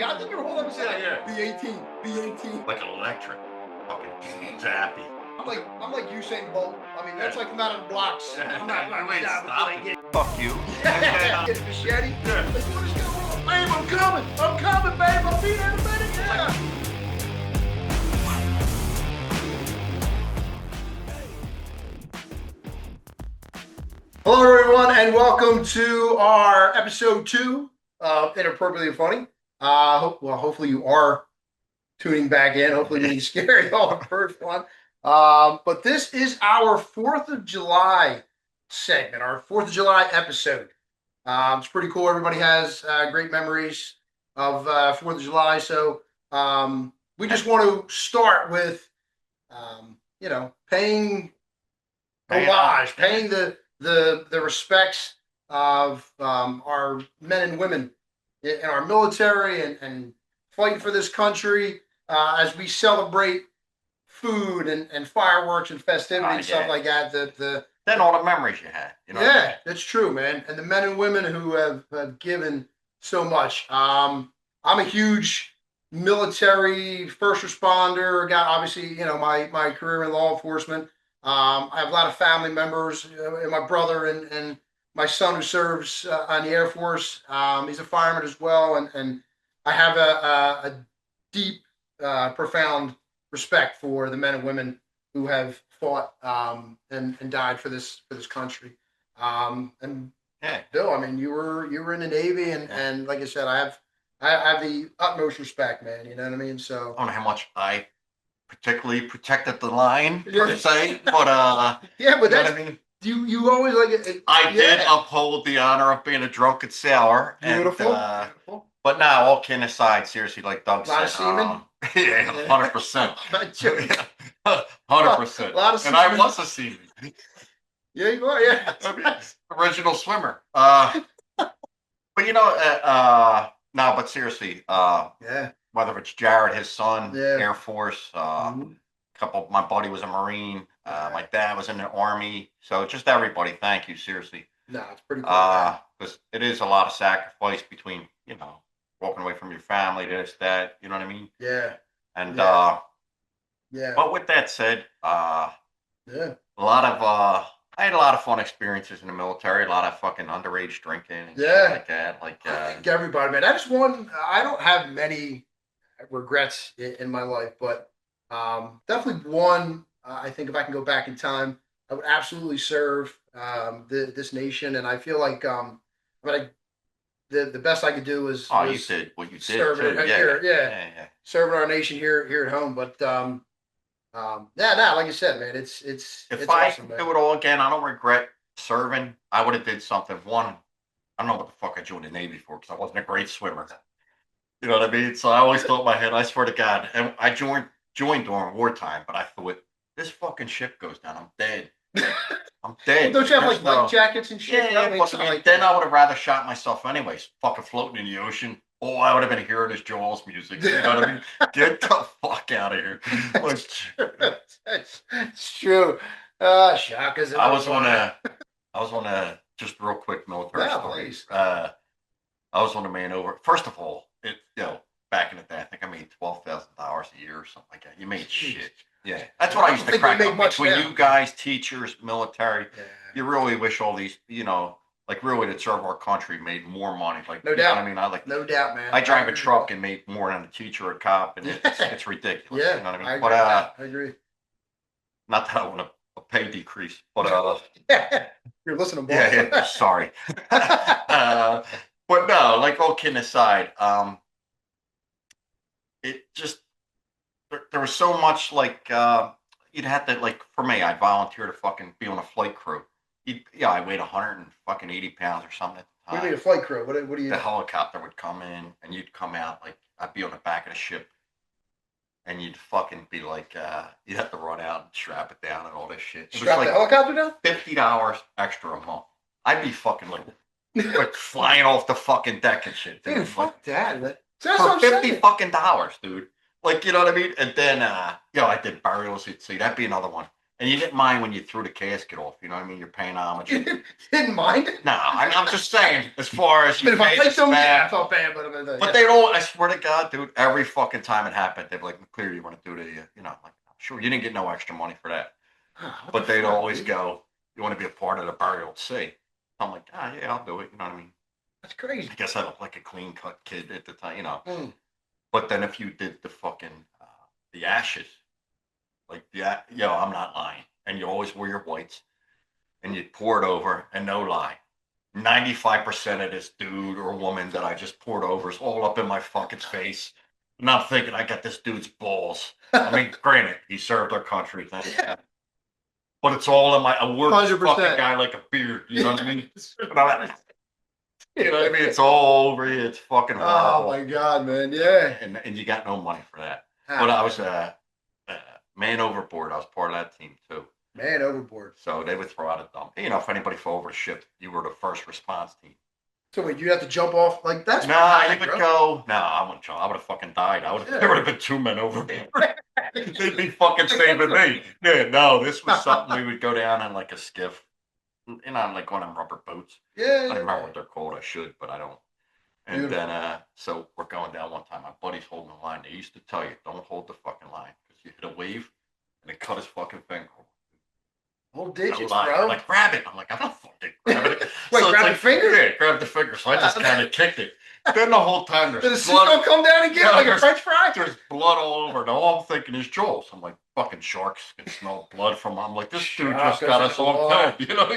I think your whole episode. Yeah. B18, B18. Like an electric. Fucking zappy. I'm like Usain Bolt. I mean, that's like come out of the blocks. I'm not Wait, stop stop until I it. Fuck you. get a machete. Yeah. Like, what is going on? Babe, I'm coming, babe. I'll be there in a minute. Yeah. Hello, everyone, and welcome to our episode 2 of Inappropriately Funny. Hopefully you are tuning back in. Hopefully we didn't scare you all the first one. But this is our 4th of July segment, our 4th of July episode. It's pretty cool. Everybody has great memories of 4th of July. So we just want to start with, paying homage, paying the respects of our men and women in our military and fighting for this country as we celebrate food and fireworks and festivity and stuff like that. Then all the memories you had. You know That's true, man. And the men and women who have given so much. I'm a huge military first responder. Got obviously, my career in law enforcement. I have a lot of family members, and my brother and my son who serves on the Air Force. He's a fireman as well, and I have a deep, profound respect for the men and women who have fought and died for this country. And Bill, I mean, you were in the Navy, and like I said, I have the utmost respect, man. You know what I mean? So I don't know how much I particularly protected the line per se, but but you know that's, what I mean? You always like it. I did uphold the honor of being a drunken sailor. Beautiful. Beautiful. But now, all kidding aside, seriously, like Doug said, a lot of semen. 100%. 100%. A lot of and I semen. was a seaman. Yeah, you are. Yeah, I mean, original swimmer. But no, but seriously, whether it's Jared, his son, Air Force, my buddy was a Marine. My dad was in the Army. So just everybody, thank you, seriously. No, it's pretty cool. Because it is a lot of sacrifice between, walking away from your family, this, that, you know what I mean? Yeah. And yeah. But with that said, I had a lot of fun experiences in the military, a lot of fucking underage drinking and shit like that. I think everybody, man. I don't have many regrets in my life, but definitely one, I think if I can go back in time, I would absolutely serve this nation. And I feel like the best I could do was you did what you did serving too. Serving our nation here at home. But like I said, man, it's if I awesome, could do it all again, I don't regret serving. I would have did something. One, I don't know what the fuck I joined the Navy for because I wasn't a great swimmer. You know what I mean? So I always thought in my head, I swear to God, and I joined during wartime, but I thought, this fucking ship goes down, I'm dead. I'm dead. Well, don't you have life jackets and shit? Yeah, then I would have rather shot myself anyways. Fucking floating in the ocean. Oh, I would have been hearing this Jaws music. You know what I mean? Get the fuck out of here. It's true. Shakas. I was on a just real quick military story. I was on a man over. First of all, back in the day, I think I made $12,000 a year or something like that. You made shit. Yeah, that's what I used to crack up between you guys, teachers, military. Yeah. You really wish all these, really to serve our country made more money. Like, no doubt. I mean, no doubt, man. I drive a truck and made more than a teacher or a cop, and it's ridiculous. Yeah, you know what I mean? I agree. Not that I want a pay decrease, but you're listening, boss. Yeah, sorry. But no, like all kidding aside, it just. There was so much you'd have to for me, I'd volunteer to fucking be on a flight crew. I weighed 180 pounds or something at the time. What do you mean a flight crew? What do you? The helicopter would come in and you'd come out I'd be on the back of the ship, and you'd fucking be you'd have to run out and strap it down and all this shit. Strap the helicopter down? $50 extra a month. I'd be fucking like flying off the fucking deck and shit. Dude, fuck that. For $50 fucking dollars, dude. You know what I mean? And then, I did burials. See, that'd be another one. And you didn't mind when you threw the casket off. You know what I mean? You're paying homage. You didn't mind it? No, I'm just saying, as far as you If I paid liked them, yeah, I back. felt bad, But they all, I swear to God, dude, every fucking time it happened, they'd be like, McCleery, you want to do the, I'm like, sure, you didn't get no extra money for that. But they'd always go, you want to be a part of the burial at sea? I'm like, yeah, I'll do it. You know what I mean? That's crazy. I guess I looked like a clean cut kid at the time, Mm. But then if you did the fucking, the ashes, like, I'm not lying. And you always wear your whites and you pour it over, and no lie. 95% of this dude or woman that I just poured over is all up in my fucking face. And I'm thinking, I got this dude's balls. I mean, granted, he served our country. Yeah. But it's all in my, a word 100%. fucking guy like a beard. You know what I mean? You know what I mean? It's all over you. It's fucking horrible. Oh my God, man. Yeah. And you got no money for that. But I was Man Overboard. I was part of that team too. Man Overboard. So they would throw out a dump. If anybody fell over the ship, you were the first response team. So wait, you have to jump off like that's you would go. No, I wouldn't jump. I would have fucking died. There would have been 2 men over me. They'd be fucking saving me. Yeah, no, this was something we would go down on like a skiff. Like one of them rubber boats. Yeah. I don't remember what they're called. I should, but I don't. And Beautiful. then, so we're going down one time. My buddy's holding the line. They used to tell you, don't hold the fucking line because you hit a wave and it cut his fucking finger. Hold digits, bro. Like, grab it. I'm like, I'm not fucking grabbing it. Wait, grab the finger? Yeah, grab the finger. So I just kind of kicked it. Then the whole time there's Did the cisco come down and get it like a French fry? There's blood all over. And all I'm thinking is Joel. So I'm like, fucking sharks can smell blood from. I'm like, this dude just got us all killed. You know,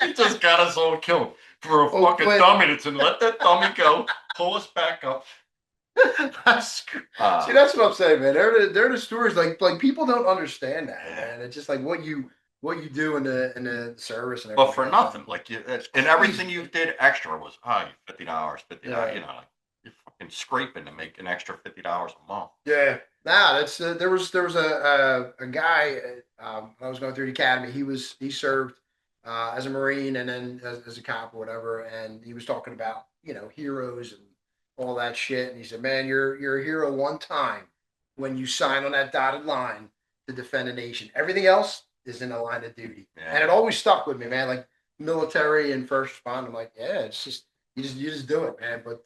he just got us all killed for a fucking dummy that's in. Let that dummy go. Pull us back up. See, that's what I'm saying, man. They're the stories like people don't understand that, man. It's just like what you do in the service and everything. But for nothing, like and everything you did extra was $50, $50. Yeah. You're fucking scraping to make an extra $50 a month. Yeah, that's there was a guy when I was going through the academy. He served as a Marine and then as a cop or whatever, and he was talking about heroes and all that shit. And he said, "Man, you're a hero one time when you sign on that dotted line to defend a nation. Everything else is in the line of duty." Yeah. And it always stuck with me, man. Like military and first responder, I'm like, yeah, it's just you just do it, man. But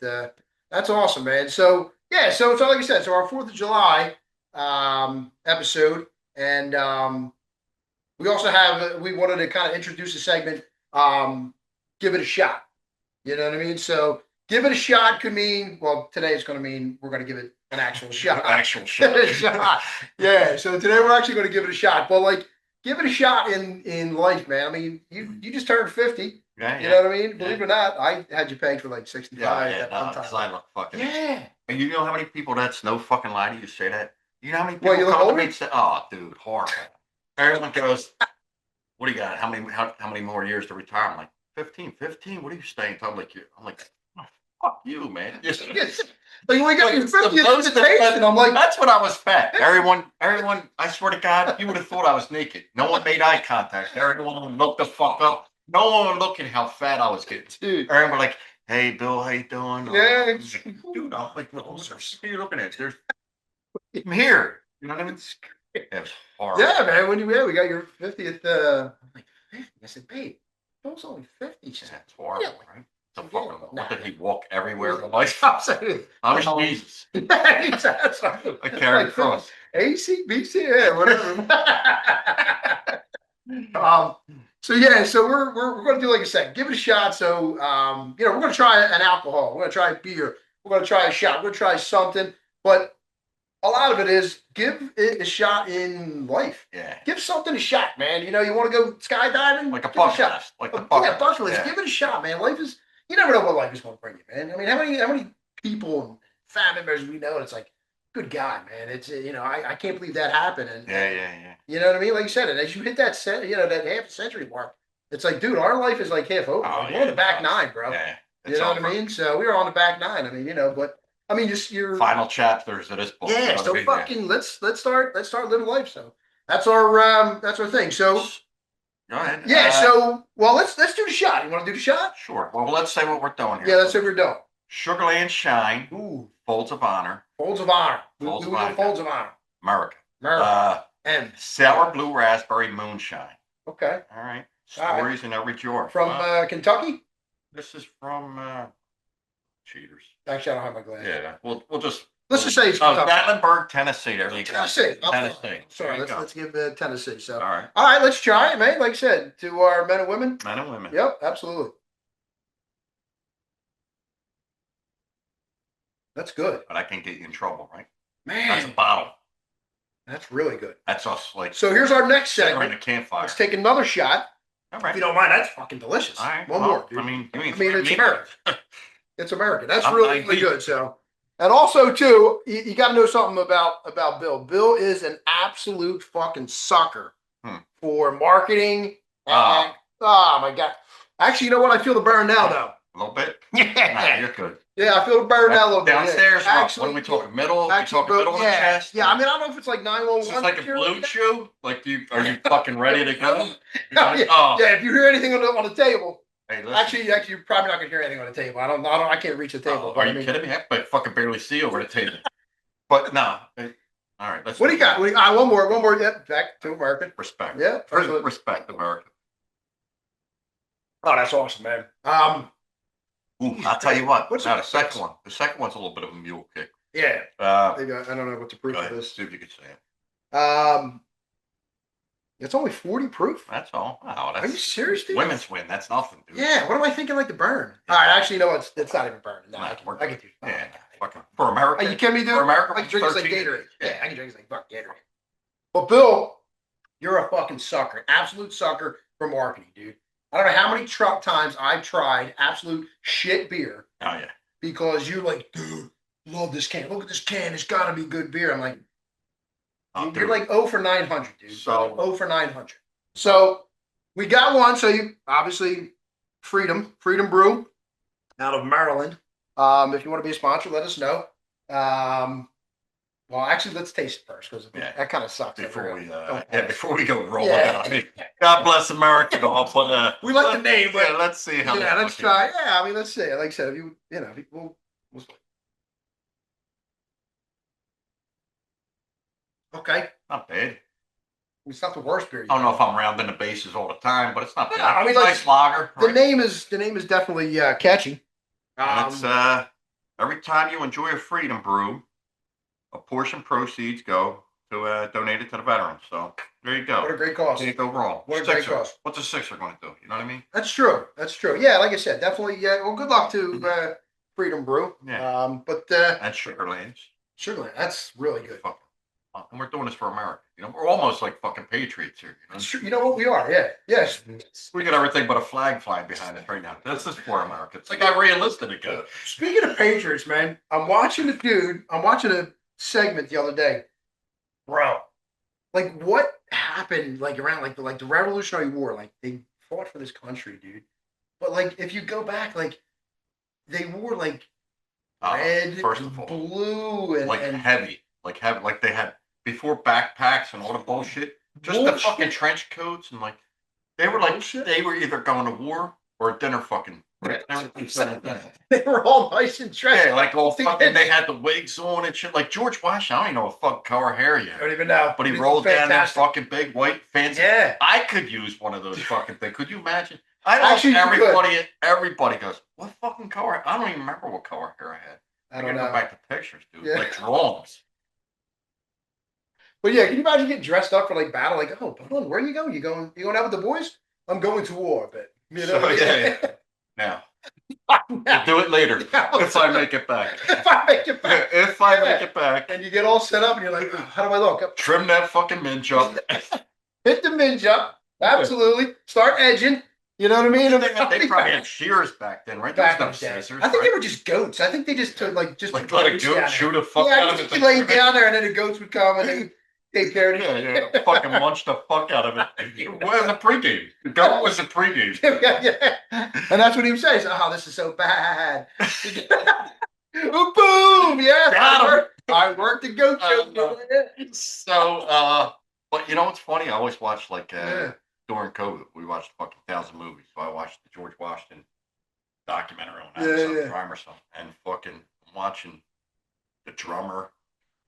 that's awesome, man. So yeah, so like I said, so our 4th of July episode, and we also we wanted to kind of introduce a segment, give it a shot. You know what I mean? So give it a shot could mean, well, today it's going to mean we're going to give it an actual shot. Actual shot. Yeah. So today we're actually going to give it a shot. But like, give it a shot in life, man. I mean, you just turned 50. Yeah, you know what I mean? Believe it or not, I had you pegged for like 65 at one time. I look fucking. Yeah. And you know how many people that's no fucking lie to you say that? You know how many people Well, you come to older? me and say, "Oh, dude, horrible." Everyone goes, "What do you got? How many more years to retire?" I'm like, 15. What are you staying? I'm like, oh, fuck you, man. Like we got your 50th invitation. I'm like, that's when I was fat. Everyone, I swear to God, you would have thought I was naked. No one made eye contact. Everyone looked the fuck up. No one looking how fat I was getting. Dude. Everyone were like, "Hey, Bill, how you doing?" Yeah. Dude, I'm like, what are you looking at? I'm here. You know what I mean? It was horrible. Yeah, man. When we got your 50th, I'm like, 50? I said, babe, Bill's only 50. She said, that's horrible, right? What did he walk everywhere? I'm Jesus. I carry cross. AC, BC, yeah, whatever. So yeah, so we're going to do like I said, give it a shot. So we're going to try an alcohol. We're going to try a beer. We're going to try a shot. We're going to try something. But a lot of it is give it a shot in life. Yeah. Give something a shot, man. You want to go skydiving? Like a bucket list. Yeah, bucket list. Yeah. Give it a shot, man. Life is, you never know what life is going to bring you, man. I mean, how many people and family members we know, and it's like, good God, man. It's, I can't believe that happened. And, yeah. You know what I mean? Like you said, and as you hit that, that half century mark, it's like, dude, our life is like half over. Oh, we're on the back nine, bro. Yeah. You know what I mean? So we were on the back nine. I mean, but I mean, just your final chapters of this book. Yeah. So fucking let's start living life. So that's our thing. So go ahead. Yeah. So let's do the shot. You want to do the shot? Sure. Well, let's say what we're doing here. Yeah, let's say we're doing. Sugarland Shine. Ooh. Folds of Honor. Folds of Honor. Folds of Honor. America. M. Sour blue raspberry moonshine. Okay. All right. All right. Stories in every drawer. From Kentucky? This is from cheaters. Actually, I don't have my glasses. Yeah. We'll just let's just say it's Kentucky. Gatlinburg, Tennessee. There you go. Tennessee. Tennessee. Sorry, let's give Tennessee. So all right. All right, let's try it, mate. Like I said, to our men and women. Men and women. Yep, absolutely. That's good. But I can get you in trouble, right? Man. That's a bottle. That's really good. That's us, like. So here's our next segment. Around the campfire. Let's take another shot. All right. If you don't mind, that's fucking delicious. All right. One more. Dude. I mean, it's American. It's American. That's I'm really, really good. So, and also too, you got to know something about Bill. Bill is an absolute fucking sucker for marketing. And, oh my god! Actually, you know what? I feel the burn now, though. A little bit. Yeah, you're good. Yeah, I feel the burn now a little bit. Downstairs. Yeah. Actually, what are we talking? Middle? Actually, talking middle of the chest? Yeah, I mean, I don't know if it's like 911. Is this like a blue chew? Like, are you fucking ready to go? Yeah, if you hear anything on the table. Hey, listen. Actually, you're probably not gonna hear anything on the table. I can't reach the table. Are you kidding me? I fucking barely see over the table. But no. All right. Let's. What do you got? One more. Yeah, back to American. Respect. Yeah. Respect, America. Oh, that's awesome, man. Ooh, I'll tell you what. Now the second one. The second one's a little bit of a mule kick. Yeah. I don't know what the proof of this. See if you can say it. It's only 40 proof. That's all. Wow, Are you serious, dude? Women's win. That's nothing, dude. Yeah. What am I thinking? Like the burn. All right. Actually, you know what? It's not even burning. No, I can do. Yeah. Fucking for America. Are you kidding me, dude? For America, I can drink this like 13. Gatorade. Yeah, I can drink this like fuck Gatorade. But Bill, you're a fucking sucker, an absolute sucker for marketing, dude. I don't know how many times I've tried absolute shit beer. Oh yeah. Because you're like, dude, love this can. Look at this can. It's got to be good beer. I'm like, you're like 0 for 900, dude. So 0 for 900. So we got one. So you obviously Freedom Brew out of Maryland. If you want to be a sponsor, let us know. Well, actually, let's taste it first because that kind of sucks. Before we go rolling out. I mean, God bless America. We like the name, but let's see how. Yeah, let's try. Yeah, I mean, let's see. Like I said, we'll okay. Not bad. It's not the worst beer. I don't know if I'm rounding the bases all the time, but it's not bad. I mean, nice lager. The name is definitely catchy. It's every time you enjoy a Freedom Brew, a portion proceeds go to donated to the veterans. So there you go. What a great cause. Can't go wrong. What a great cause. What's a Sixer going to do? You know what I mean? That's true. Yeah, like I said, definitely. Yeah. Well, good luck to Freedom Brew. Yeah. And Sugarlands. Sugarland. That's really good. And we're doing this for America. You know, we're almost like fucking patriots here. You know what we are? Yeah. Yes. We got everything but a flag flying behind us right now. This is for America. It's like how realistic it goes. Speaking of patriots, man, I'm watching a segment the other day, bro. Like, what happened? Like around like the Revolutionary War. Like they fought for this country, dude. But like, if you go back, like they wore like red, first of all, blue, and heavy, like they had. Before backpacks and all the bullshit, just the fucking trench coats and like they were either going to war or dinner fucking. They were all nice and dressed. Yeah, like all fucking. They had the wigs on and shit. Like George Washington, I don't even know a fuck color hair yet. I don't even know. But he rolled down that fucking big white fancy. Yeah, I could use one of those fucking things. Could you imagine? Everybody goes, what fucking color? I don't even remember what color hair I had. I don't know. Go back to pictures, dude. Yeah. Like drawings. But yeah, can you imagine getting dressed up for like battle? Like, oh, Bone, where are you going? You going out with the boys? I'm going to war, but you know. So, yeah. Now, we'll do it later if I make it back. If I make it back. If I make it back. And you get all set up, and you're like, oh, how do I look? Trim that fucking minge up. Hit the minge up. Absolutely. Start edging. You know what I mean? They probably had shears back then, right? Back in the day. I think they were just goats. I think they just took like let a goat shoot a fuck out of it. You lay down there, and then the goats would come and they take care of it. Yeah, fucking munch the fuck out of it. It was a pregame. The goat was a pregame. Yeah. And that's what he would say. Oh, this is so bad. Boom! Yeah, I worked the goat show. So, but you know what's funny? I always watch like during COVID, we watched fucking 1,000 movies. So I watched the George Washington documentary on Amazon Prime or something, and fucking watching the drummer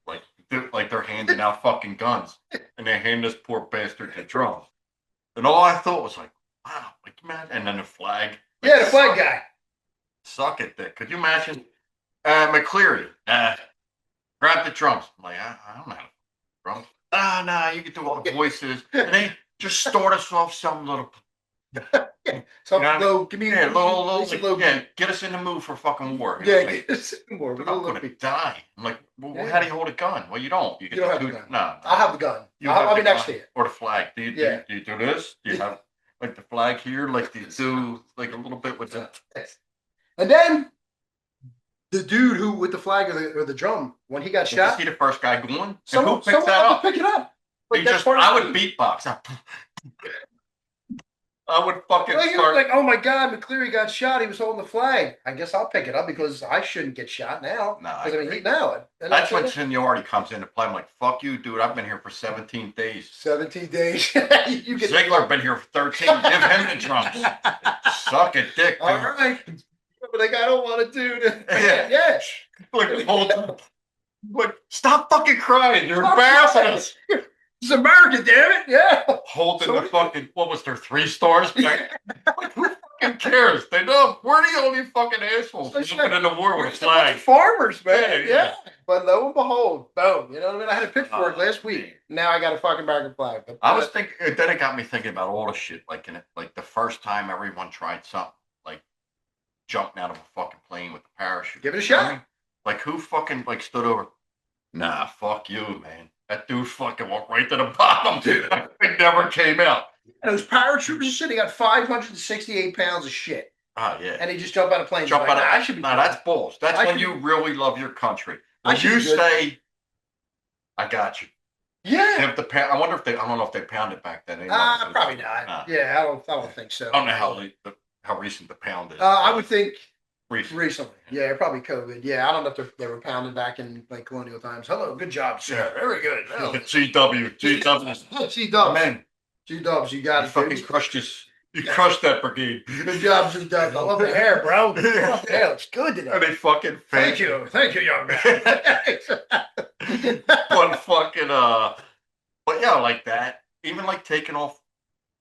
like they're handing out fucking guns, and they hand this poor bastard the drums. And all I thought was like, wow, like man, and then the flag. Like, Yeah, the flag guy. Suck it, Dick. Could you imagine? McCleery, grab the drums. I'm like, I don't know how to drums. Ah, nah, you can do all the voices. And they just start us off some little. Yeah, something low. Give me yeah, little, low. yeah, get us in the mood for fucking war. Yeah, get us in more. I'm gonna die. I'm like, well, how do you hold a gun? Well, you don't. You don't have the a gun. No, I'll have the gun. I'll be next to you. Or the flag. Do you do this? Do you have like the flag here? Like do you do like a little bit with the. And then the dude who with the flag or the drum when he got shot. You see the first guy going. Someone who picks that up? Pick it up. Like, I would beatbox. I would fucking start. Like, oh my God, McCleery got shot. He was holding the flag. I guess I'll pick it up because I shouldn't get shot now. No, that's when seniority comes into play. I'm like, fuck you, dude. I've been here for 17 days. 17 days. Ziegler been here for 13. Give him the drums. Suck it, dick. All right. But like, I don't want to do that. Yeah. Like, stop fucking crying. You're embarrassing us. It's America, damn it. Yeah. Holding the fucking, what was there, 3 stars? Like, who fucking cares? They know we're the only fucking assholes living in the war with a flag. Farmers, man. Yeah. But lo and behold, boom. You know what I mean? I had a pitchfork last week. Now I got a fucking American flag. But I was thinking, then it got me thinking about all the shit. Like, like the first time everyone tried something, like jumping out of a fucking plane with a parachute. Give it a shot. Like, who fucking, like, stood over? Nah, fuck you, man. That dude fucking went right to the bottom. It never came out. And those paratroopers and shit, they got 568 pounds of shit. Oh, yeah. And they just jump out of planes. I should be. No, that's balls. That's when you really love your country. When you say, I got you. Yeah. I wonder if they, I don't know if they pounded back then. Probably not. Yeah, I don't think so. I don't know how recent the pound is. I would think recently. Yeah, probably COVID. Yeah, I don't know if they were pounded back in like colonial times. Hello, good job, sir. Yeah. Very good. Oh. GW. Man. G-dubs, you got it. Fucking crushed that brigade. Good job, G-dubs. I love the hair, bro. Yeah, looks good today. And they fucking thank you, young man. But yeah, like that. Even like taking off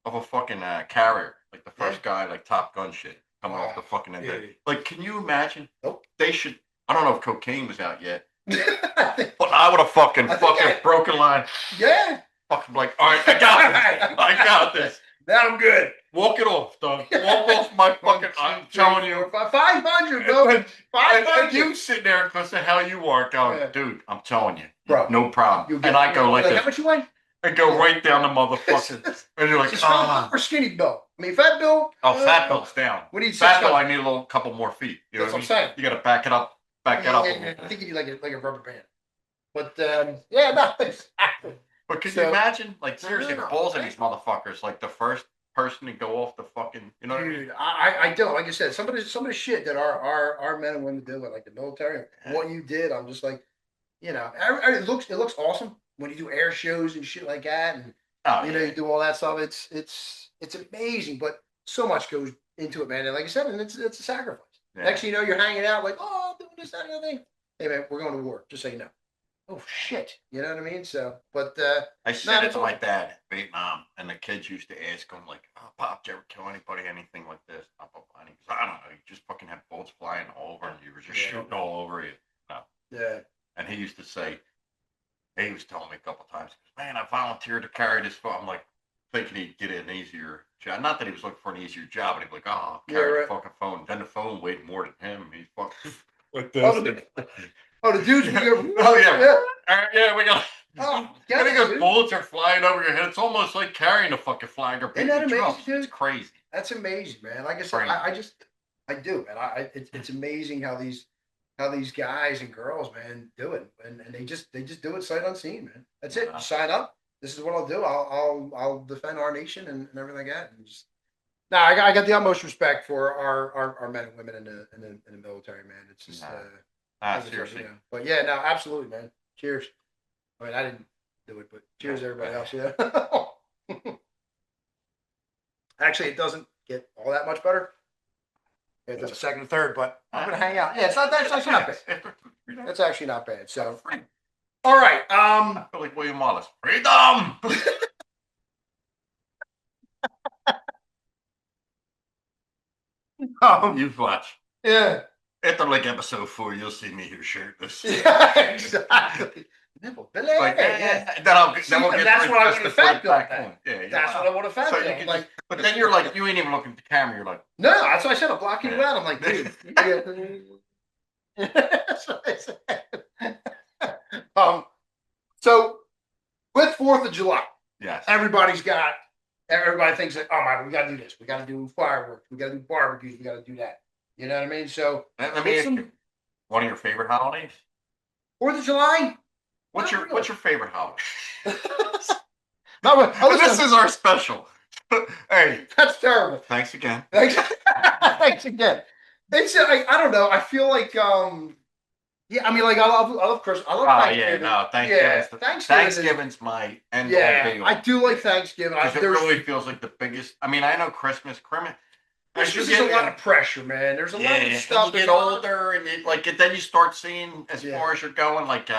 of a fucking carrier, like the first guy, like Top Gun shit. Coming off the fucking end. Like, can you imagine? Nope. They should. I don't know if cocaine was out yet, but I would have fucking broken line. Yeah. Fucking like, all right, I got this. I got this. Now I'm good. Walk it off, Doug. Walk off my fucking. I'm telling you. 500, bro. 500. And you sitting there because of how you are going, dude. I'm telling you, bro. No problem. And I go like this. How much you weigh? And go right down the motherfucker. And you're like, or skinny Bill. I mean, Fat Bill. Oh, Fat Bill's down. We need Fat Bill. I need a couple more feet. You know That's what I'm saying. You got to back it up. Back it up. I think you need like a rubber band. But yeah, no. But can you imagine, like, seriously, the balls of these motherfuckers, like the first person to go off the fucking, you know what I mean? I don't. Like I said, some of the shit that our men and women do, like the military, what you did, I'm just like, you know, it looks awesome when you do air shows and shit like that, and you do all that stuff. It's amazing, but so much goes into it, man. And like I said, and it's a sacrifice. Yeah. Next thing you know, you're hanging out like, oh, I'm doing this, that, and the other thing. Hey, man, we're going to war. Just so you know. Oh shit, you know what I mean? So, but I said it to my dad in Vietnam, and the kids used to ask him like, "Oh, Pop, did you ever kill anybody? Anything like this?" And he goes, "I don't know. You just fucking had bullets flying all over, and you were just shooting all over you." No. Yeah. And he used to say, he was telling me a couple times, "Man, I volunteered to carry this phone." I'm like, thinking he'd get an easier job. Not that he was looking for an easier job, but he'd be like, "Oh, I'll carry the fucking phone." Then the phone weighed more than him. He fucking like this. Oh, the dudes. Oh yeah. Yeah, we got. Oh, because bullets are flying over your head. It's almost like carrying a fucking flag or beating the drum. It's crazy. That's amazing, man. Like I said, I do, man. It's amazing how these guys and girls, man, do it, and they just do it sight unseen, man. That's it. You sign up. This is what I'll do. I'll defend our nation and everything like that. And just, I got the utmost respect for our men and women in the military, man. It's just. Seriously. You know. But yeah, no, absolutely, man. Cheers. I mean, I didn't do it, but cheers, everybody else. Yeah. Actually, it doesn't get all that much better. It does a second and third, but I'm gonna hang out. Yeah, that's actually not bad. That's actually not bad. So All right. I feel like William Wallace. Freedom. You watch. Yeah. After like episode 4, you'll see me here shirtless. Yeah, exactly. Nipple, Like, yeah. then we'll get that's what I want to fat bill. Yeah, that's what I want to fat bill. So like, but then you're like, you ain't even looking at the camera. You're like, no, that's what I said. I'm blocking you out. I'm like, dude. That's what I said. So with 4th of July, yes, everybody thinks that, oh my, we got to do this. We got to do fireworks. We got to do barbecues. We got to do that. You know what I mean? So let me ask you, one of your favorite holidays? 4th of July. What's your favorite holiday? This is our special. Hey, that's terrible. Thanks again. Thanks again. It's I don't know. I feel like yeah. I mean, like I love Christmas. I love Thanksgiving. Yeah, no, Thanksgiving. Yeah, Thanksgiving's my end all be all. I do like Thanksgiving. It really feels like the biggest. I mean, I know Christmas is a lot of pressure, man. There's a lot of stuff. You get older, and then you start seeing as far as you're going, like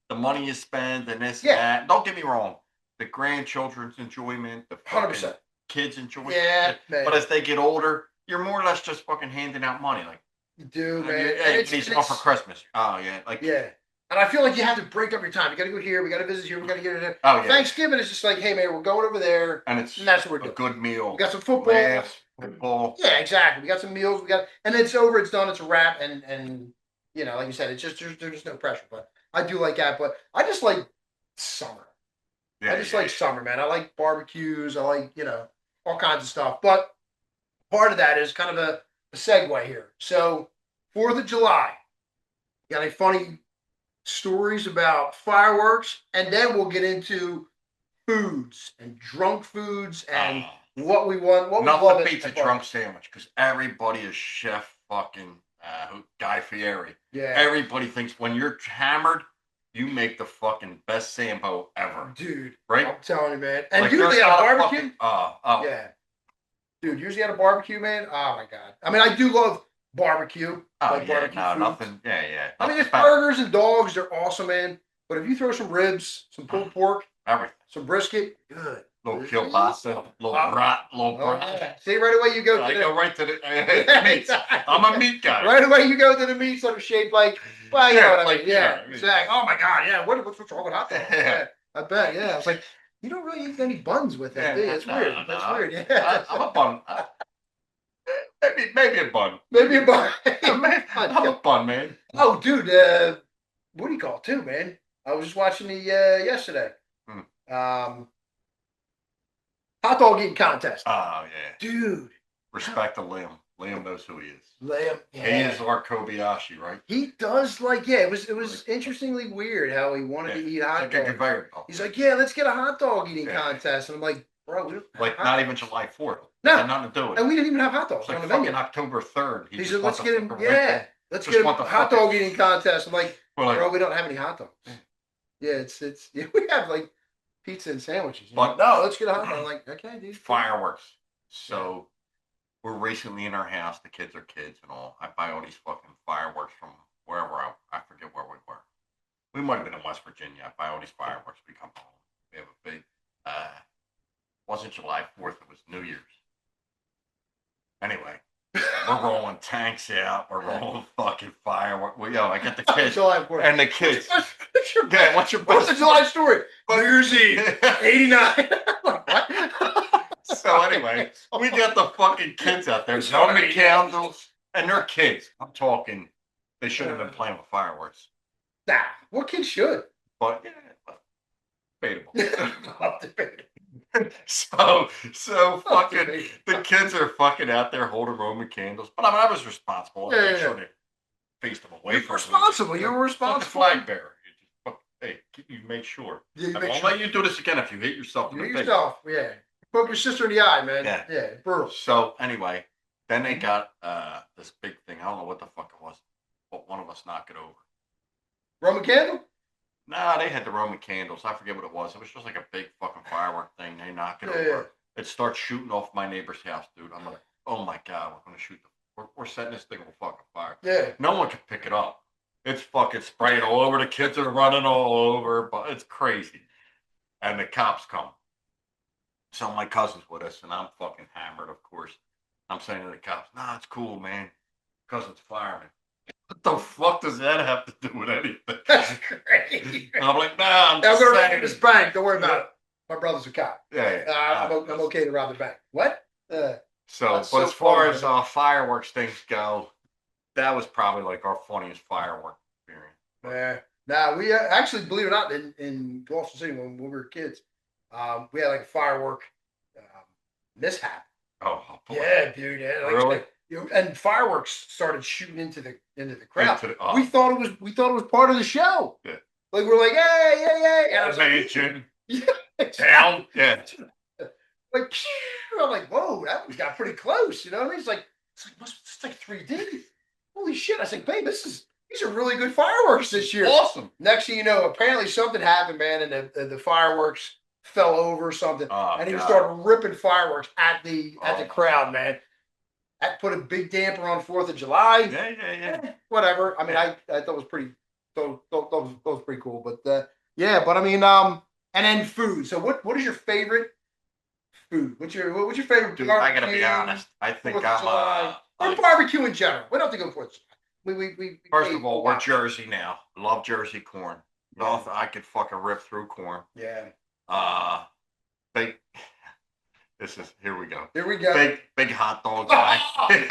the money you spend and this and that. Don't get me wrong, the grandchildren's enjoyment, the 100% kids enjoyment. Yeah, man. But as they get older, you're more or less just fucking handing out money, like you do, man. Hey, it's for Christmas. Oh yeah, And I feel like you have to break up your time. You got to go here. We got to visit here. We got to get it. Oh yeah. Thanksgiving is just like, hey man, we're going over there, and that's what we're doing. A good meal. We got some football. Football. Yeah, exactly. We got some meals. And it's over. It's done. It's a wrap. And you know, like you said, it's just there's no pressure. But I do like that. But I just like summer. Yeah, I just like summer, man. I like barbecues. I like all kinds of stuff. But part of that is kind of a segue here. So 4th of July, got any funny stories about fireworks, and then we'll get into foods and drunk foods and what we want. What nothing we love beats a drunk sandwich because everybody is Chef fucking Guy Fieri. Yeah. Everybody thinks when you're hammered, you make the fucking best sambo ever, dude. Right? I'm telling you, man. And usually at a barbecue. Yeah. Dude, usually at a barbecue, man. Oh my god. I mean, I do love barbecue. Barbecue foods. Nothing. Yeah. I mean, it's burgers and dogs. They're awesome, man. But if you throw some ribs, some pulled pork, everything, some brisket, good. Little kielbasa, little brat. Yeah. See, right away you go. I go right to the meats. I'm a meat guy. Right away you go to the meats that are shaped like. Well, you know what I mean. Yeah, I mean, exactly. Oh my god, yeah. What's wrong with hot dogs? Yeah, I bet. Yeah, it's like you don't really eat any buns with it. It's weird. That's weird. Yeah, I'm a bun. Maybe a bun. Maybe a bun. I'm a bun, man. Oh, dude. What do you call it, too, man? I was just watching the yesterday. Hot dog eating contest. Oh yeah, dude. Respect to Liam. Liam knows who he is. Liam, He is our Kobayashi, right? He does it was interestingly weird how he wanted to eat hot dog. He's like, yeah, let's get a hot dog eating contest, and I'm like, bro, we don't not even July 4th. No, nothing to do with it. And we didn't even have hot dogs. It's like fucking October 3rd. He said, let's get him. Yeah, let's get a hot dog eating contest. I'm like, bro, we don't have any hot dogs. Yeah, it's we have like pizza and sandwiches. But no, let's get a hot dog. I'm like, okay, dude. Fireworks. So we're recently in our house. The kids are kids and all. I buy all these fucking fireworks from wherever I forget where we were. We might have been in West Virginia. I buy all these fireworks. We come home. We have a big. Wasn't July 4th. It was New Year's. Anyway, we're rolling tanks out. We're rolling fucking fireworks. I get the kids and the kids. What's your the July story? New Year's Eve, '89. What? So anyway, we got the fucking kids out there, zombie candles, and they're kids. I'm talking. They shouldn't have been playing with fireworks. Nah, what kids should? But debatable. So fucking the kids are fucking out there holding Roman candles. But I was responsible. I made sure they faced them away from responsible. You were responsible. Like the flag bearer. You made sure. I won't let you do this again if you hit yourself in the face. Yeah. Poke your sister in the eye, man. Yeah, brutal. So anyway, then they got this big thing. I don't know what the fuck it was, but one of us knocked it over. Roman candle? Nah, they had the Roman candles. I forget what it was. It was just like a big fucking firework thing. They knock it over. Yeah. It starts shooting off my neighbor's house, dude. I'm like, oh my god, we're gonna shoot we're setting this thing on fucking fire. Yeah. No one could pick it up. It's fucking spraying all over. The kids are running all over, but it's crazy. And the cops come. So my cousin's with us, and I'm fucking hammered, of course. I'm saying to the cops, "Nah, it's cool, man. Cousin's fireman." What the fuck does that have to do with anything? That's crazy. I'm like, nah, I'm gonna rob saying. this bank. Don't worry about it. My brother's a cop. Yeah, I'm okay to rob the bank. What? But so as far funny, as fireworks things go, that was probably like our funniest firework experience. Yeah. Now we actually, believe it or not, in Boston City when we were kids, we had like a firework mishap. Oh, boy. Yeah, dude. Yeah, like, really? And fireworks started shooting into the crowd. Oh. We thought it was part of the show. Yeah. Like we're like, hey. And I was Imagine. like, Down. Yeah. Like, I'm like, whoa, that one got pretty close. You know what I mean? It's like 3D. Holy shit! I was like, babe, these are really good fireworks this year. Awesome. Next thing you know, apparently something happened, man, and the fireworks fell over or something, and he God. started ripping fireworks at the crowd, man. That put a big damper on 4th of July. Yeah. Whatever. I mean, I thought it was pretty. Thought was pretty cool, but yeah. But I mean, and then food. So what is your favorite food? What's your favorite? Dude, I gotta be honest. I think or barbecue in general. We don't have to go for it. We first of all, we're Jersey now. Love Jersey corn. Yeah. I could fucking rip through corn. Yeah. Here we go. Here we go. Big hot dog guy.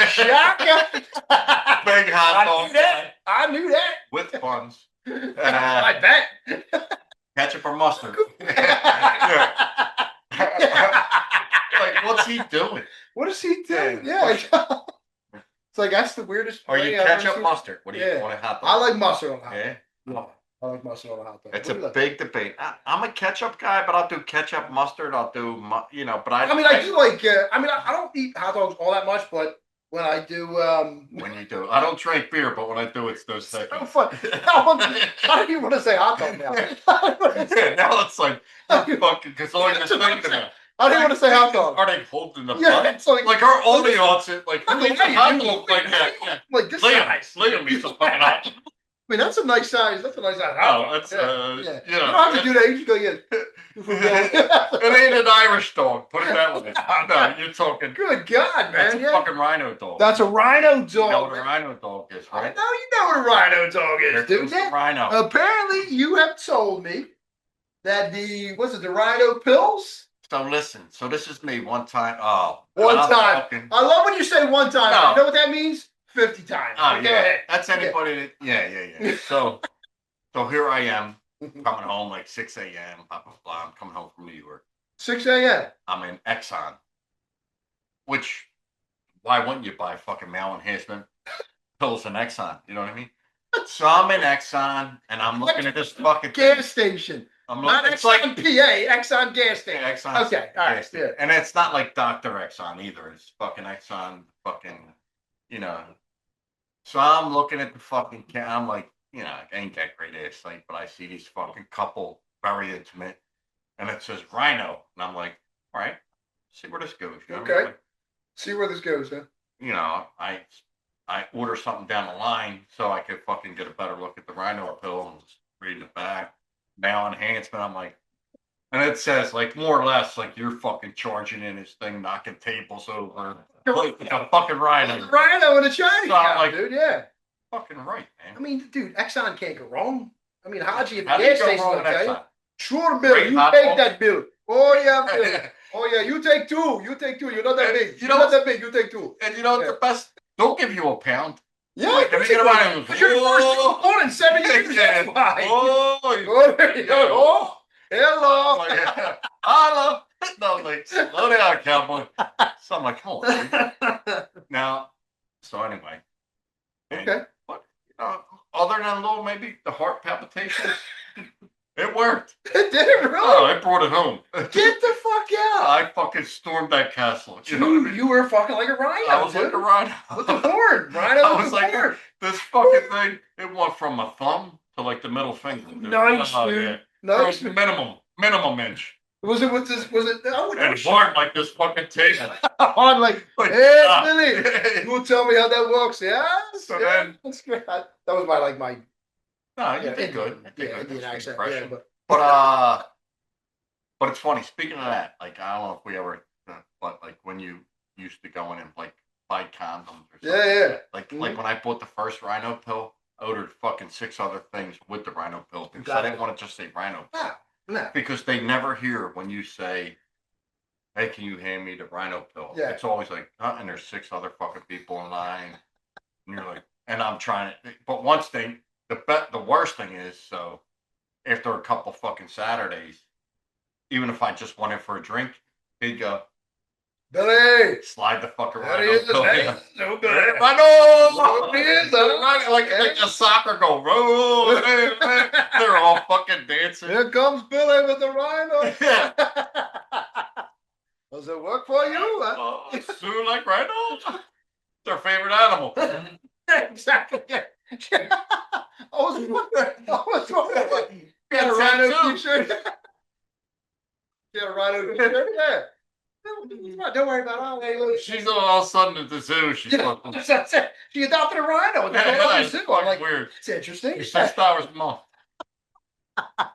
Shaka. Big hot dog guy. I knew that. With buns. I bet. Ketchup or mustard. Like, what's he doing? What is he doing? Yeah. It's like that's the weirdest. Are you ketchup mustard? What do you want a hot dog? I like mustard on hot dog. Yeah. I like mustard on a hot dog. It's a big debate. I'm a ketchup guy, but I'll do ketchup, mustard. I'll do, but I do like. I don't eat hot dogs all that much, but when I do, when you do, I don't drink beer, but when I do, it's those seconds. So fun. I don't even want to say hot dog now. Now it's like fucking because all you're thinking about. I don't want to say hot dog. Are they holding the butt? It's like our audience, like who eats a hot dog like that? Yeah. Like this size. Liam eats a fucking hot dog. I mean, that's a nice size. That's a nice size. That's You don't have to do that. You just go get. It ain't an Irish dog. Put it that way. No, you're talking. Good God, man! That's a fucking rhino dog. That's a rhino dog. You know what a rhino dog is, right? I know you know what a rhino dog is, dude. Rhino. Apparently, you have told me that the rhino pills. So listen. So this is me one time. One time. I love when you say one time. No. You know what that means? 50 times. Oh, yeah. That's anybody. Yeah. So here I am coming home like 6 a.m. Blah, blah, blah. I'm coming home from New York. 6 a.m. I'm in Exxon. Which, why wouldn't you buy fucking male enhancement pills in Exxon? You know what I mean? So I'm in Exxon and I'm looking at this fucking gas station. Not Exxon PA, Exxon gas station. Exxon. Okay, all right. Yeah. And it's not like Dr. Exxon either. It's fucking Exxon, So I'm looking at the fucking I'm like, I ain't that great at sight, but I see these fucking couple very intimate, and it says Rhino, and I'm like, all right, see where this goes. Okay. See where this goes, huh? I order something down the line so I could fucking get a better look at the Rhino pill and just read the back. Now enhancement, I'm like, and it says like more or less like you're fucking charging in this thing, knocking tables over, like a fucking rhino. Rhino in a Chinese shop, like, dude. Yeah, fucking right, man. I mean, dude, Exxon can't go wrong. I mean, Haji at the gas station will tell you. Sure, Bill, you take that bill. Oh yeah, oh yeah, you take two. You take two. You're not that big. You're not that big. You take two. And you know the best? They'll give you a pound. Yeah, like, if you get a rhino, you're the first one in 7 years. That's why. Oh, there you go. Oh. Hello. Like, hello. No, like, slow down, cowboy. So I'm like, come on. Now, so anyway. Okay. But, other than a little, maybe the heart palpitations, it worked. It did it really? Oh, I brought it home. Get the fuck out. I fucking stormed that castle. You know what I mean? You were fucking like a rhino. I was like a rhino. With the horn. Rhino with the horn. This fucking thing, it went from my thumb to like the middle finger. Dude. Nice, dude. Yeah. Nice. Minimum inch. Was it with this? Was it? And hard like this fucking table. I'm like, hey, Billy, you will tell me how that works. Yeah. So then, that's great. That was my No, you did Indian, good. You did yeah, good. Indian That's accent, yeah, impression. but But it's funny. Speaking of that, like I don't know if we ever, but like when you used to go in and like buy condoms or something. yeah, yeah. Like when I bought the first Rhino pill, I ordered fucking 6 other things with the Rhino pill because I didn't want to just say Rhino pill. No. Because they never hear when you say, "Hey, can you hand me the Rhino pill?" Yeah. It's always like, and there's 6 other fucking people in line, and you're like, and I'm trying to. But once the worst thing is, so after a couple fucking Saturdays, even if I just went in for a drink, he'd go, Billy, slide the fucking there he Rhino is. pill Hey, in. so good. Rhino! There he is. Like the soccer goal. Roll. They're all fucking dancing. Here comes Billy with the Rhino. Yeah. Does it work for you? Soon like rhinos? Their favorite animal. Exactly. I was wondering. You got a Rhino t-shirt? You got a Rhino t-shirt? Yeah. Don't worry about it. She's all of a sudden at the zoo. She's fucking. She adopted a rhino. It's Zoo. fucking Like, weird. it's interesting. It's $6 a month.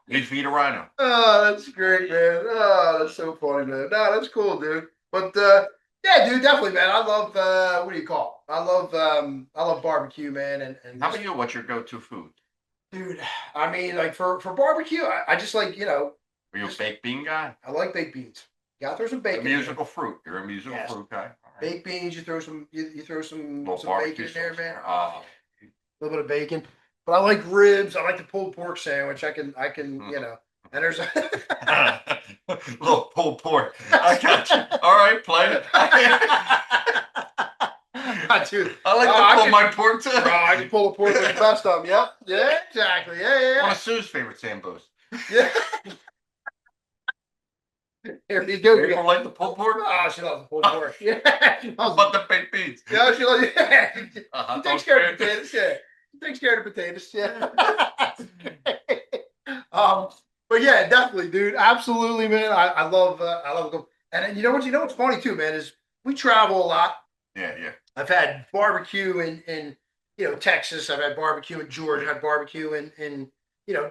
You feed a rhino. Oh, that's great, man. Oh, that's so funny, man. No, that's cool, dude. But yeah, dude, definitely, man. I love what do you call it? I love barbecue, man. And How about you? What's your go-to food? dude, I mean, like for barbecue, I just like, Are you a baked bean guy? I like baked beans. You gotta throw some bacon. A musical fruit. You're a musical fruit guy. Right. Baked beans, you throw some some barbecue bacon in there, man. A little bit of bacon. But I like ribs. I like the pulled pork sandwich. I can, and there's little pulled pork. I got you. All right, play it. Dude, I like to pull my pork too. Bro, I can pull the pork with the best of them. Yep. Yeah, exactly. Yeah. One of Sue's favorite sambos. Yeah. Here you go. People like the pulled pork? Oh, she loves the pulled pork. Yeah. How about the baked beans? Yeah, she loves. Yeah. She takes care of the potatoes. Yeah. She takes care of the potatoes. Yeah. But yeah, definitely, dude. Absolutely, man. I love them. And you know what? You know what's funny too, man, is we travel a lot. Yeah. I've had barbecue in Texas. I've had barbecue in Georgia. Had barbecue in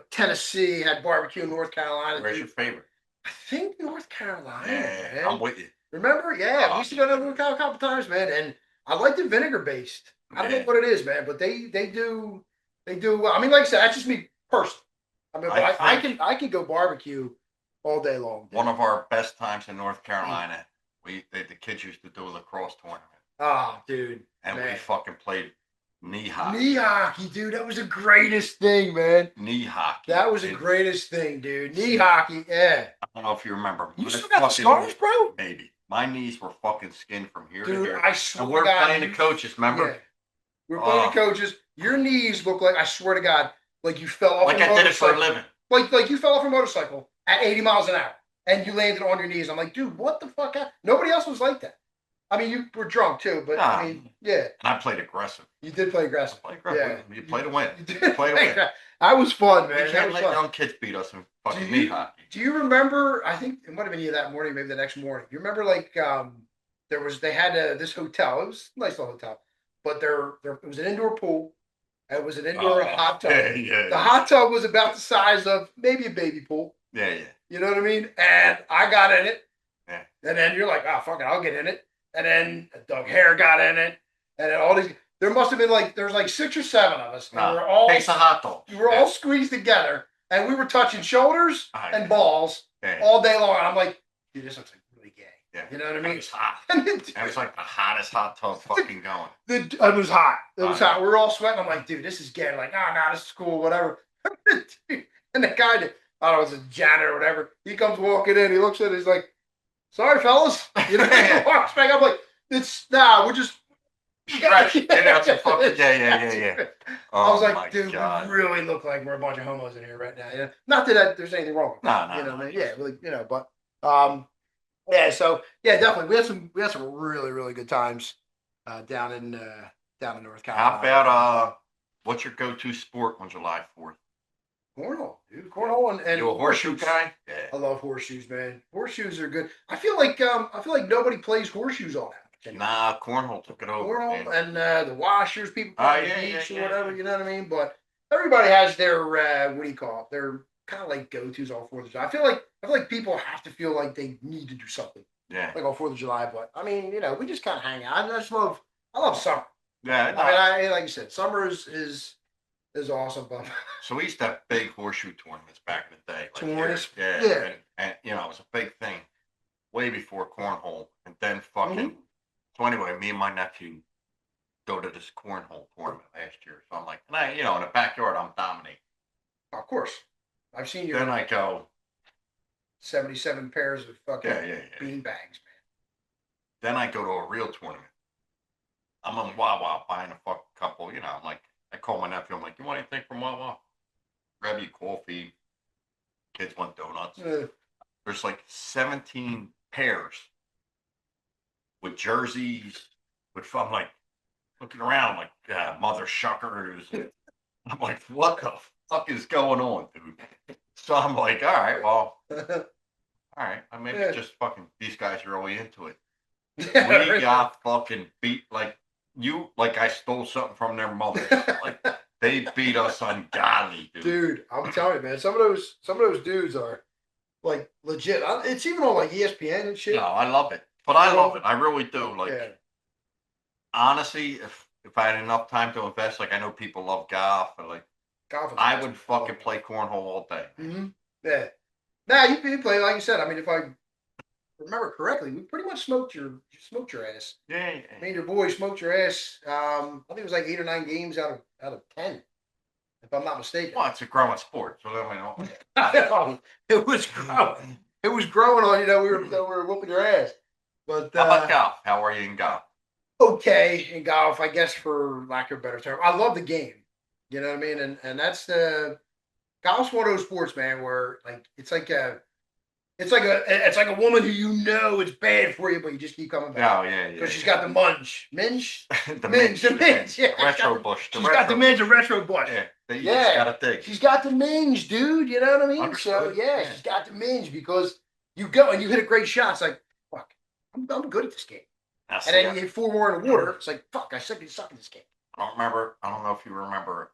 Tennessee. Had barbecue in North Carolina. Where's your favorite? I think North Carolina. Yeah, man. I'm with you. Remember? Yeah, we used to go to North Carolina a couple times, man. And I like the vinegar based. I don't know what it is, man, but they do well. I mean, like I said, that's just me personally. I mean, I can go barbecue all day long. Dude. One of our best times in North Carolina, the kids used to do a lacrosse tournament. Oh, dude. And we fucking played knee hockey. Knee hockey, dude. That was the greatest thing, man. Knee hockey. That was the greatest thing, dude. Knee hockey, yeah. I don't know if you remember. You still got the scars, bro? Maybe. My knees were fucking skinned from here dude, to here. I swear and we're playing the coaches, remember? Yeah. We're playing the coaches. Your knees look like, I swear to God, like you fell off a motorcycle. Like I did it for a living. Like you fell off a motorcycle at 80 miles an hour and you landed on your knees. I'm like, dude, what the fuck? Nobody else was like that. I mean, you were drunk too, but I mean, yeah. And I played aggressive. You did play aggressive. Yeah. You play to win. You did play to win. That was fun, man. We can't let young kids beat us in fucking knee hockey. Do you remember? I think it might have been you that morning, maybe the next morning. You remember, like, they had this hotel. It was a nice little hotel, but it was an indoor pool. It was an indoor hot tub. Yeah. The hot tub was about the size of maybe a baby pool. Yeah. You know what I mean? And I got in it. Yeah. And then you're like, oh, fuck it, I'll get in it. And then Doug Hare got in it. And then all these, there must have been there's 6 or 7 of us. And we're all, case of hot dog. We were all squeezed together. And we were touching shoulders and balls all day long. And I'm like, dude, this looks like really gay. Yeah. You know what I mean? It was hot. It was like the hottest hot tub fucking going. It was hot. It was hot. We were all sweating. I'm like, dude, this is gay. Like, nah, this is cool, whatever. And the guy, I don't know, it was a janitor or whatever. He comes walking in. He looks at it. He's like, sorry, fellas. You know, he walks back. I'm like, we're just. Right. Yeah. I was like, dude, we really look like we're a bunch of homos in here right now. Yeah. Not that there's anything wrong with it. No. You know what I mean? Yeah, really, but yeah, so yeah, definitely. We had some really, really good times down in North Carolina. How about what's your go-to sport on July 4th? Cornhole, dude. Cornhole and you a horseshoe guy? Yeah. I love horseshoes, man. Horseshoes are good. I feel like nobody plays horseshoes on that. Nah, cornhole took it over. Cornhole and the washers, people play on the beach or whatever. You know what I mean? But everybody has their what do you call it? Their kind of like go-tos on 4th of July. I feel like people have to feel like they need to do something. Yeah. Like on 4th of July, but I mean, we just kind of hang out. I love summer. Yeah. No. I mean, like you said, summer is awesome. But So we used to have big horseshoe tournaments back in the day. Like 20s, yeah. yeah. And it was a big thing way before cornhole. And then fucking. Mhm. So anyway, me and my nephew go to this cornhole tournament last year. So I'm like, and I, in the backyard, I'm dominating. Of course, I've seen you. Then I go 77 pairs of fucking bean bags, man. Then I go to a real tournament. I'm on Wawa buying a fucking couple. I'm like, I call my nephew. I'm like, you want anything from Wawa? Grab you coffee. Kids want donuts. There's like 17 pairs with jerseys. I'm like looking around like mother shuckers. I'm like, what the fuck is going on, dude? So I'm like, all right, well, all right. I mean, just fucking these guys are really into it. We got fucking beat like I stole something from their mother. Like they beat us ungodly, dude. Dude, I'm telling you, man. Some of those dudes are like legit. It's even on like ESPN and shit. No, I love it, but I love it. I really do. Like, honestly, if I had enough time to invest, like I know people love golf, and like golf, I would fucking play cornhole all day. Mm-hmm. Yeah. Nah, you play like you said. I mean, if I remember correctly, we pretty much smoked your ass. Yeah. Me and your boy smoked your ass. I think it was like 8 or 9 games out of 10, if I'm not mistaken. Well, it's a growing sport, so I mean, it was growing. It was growing on we were whooping your ass. But how about golf? How are you in golf? Okay in golf, I guess, for lack of a better term. I love the game. You know what I mean? And that's golf's one of those sports, man, where like it's like a woman who is bad for you, but you just keep coming back. Oh yeah. Because she's got the minge. The minge. Yeah. Retro bush. She's got the minge and retro bush. Yeah. You just gotta dig. She's got the minge, dude. You know what I mean? Understood. So yeah, she's got the minge because you go and you hit a great shot. It's like, fuck, I'm good at this game. And then you hit 4 more in the water. It's like, fuck, I suck at this game. I don't know if you remember a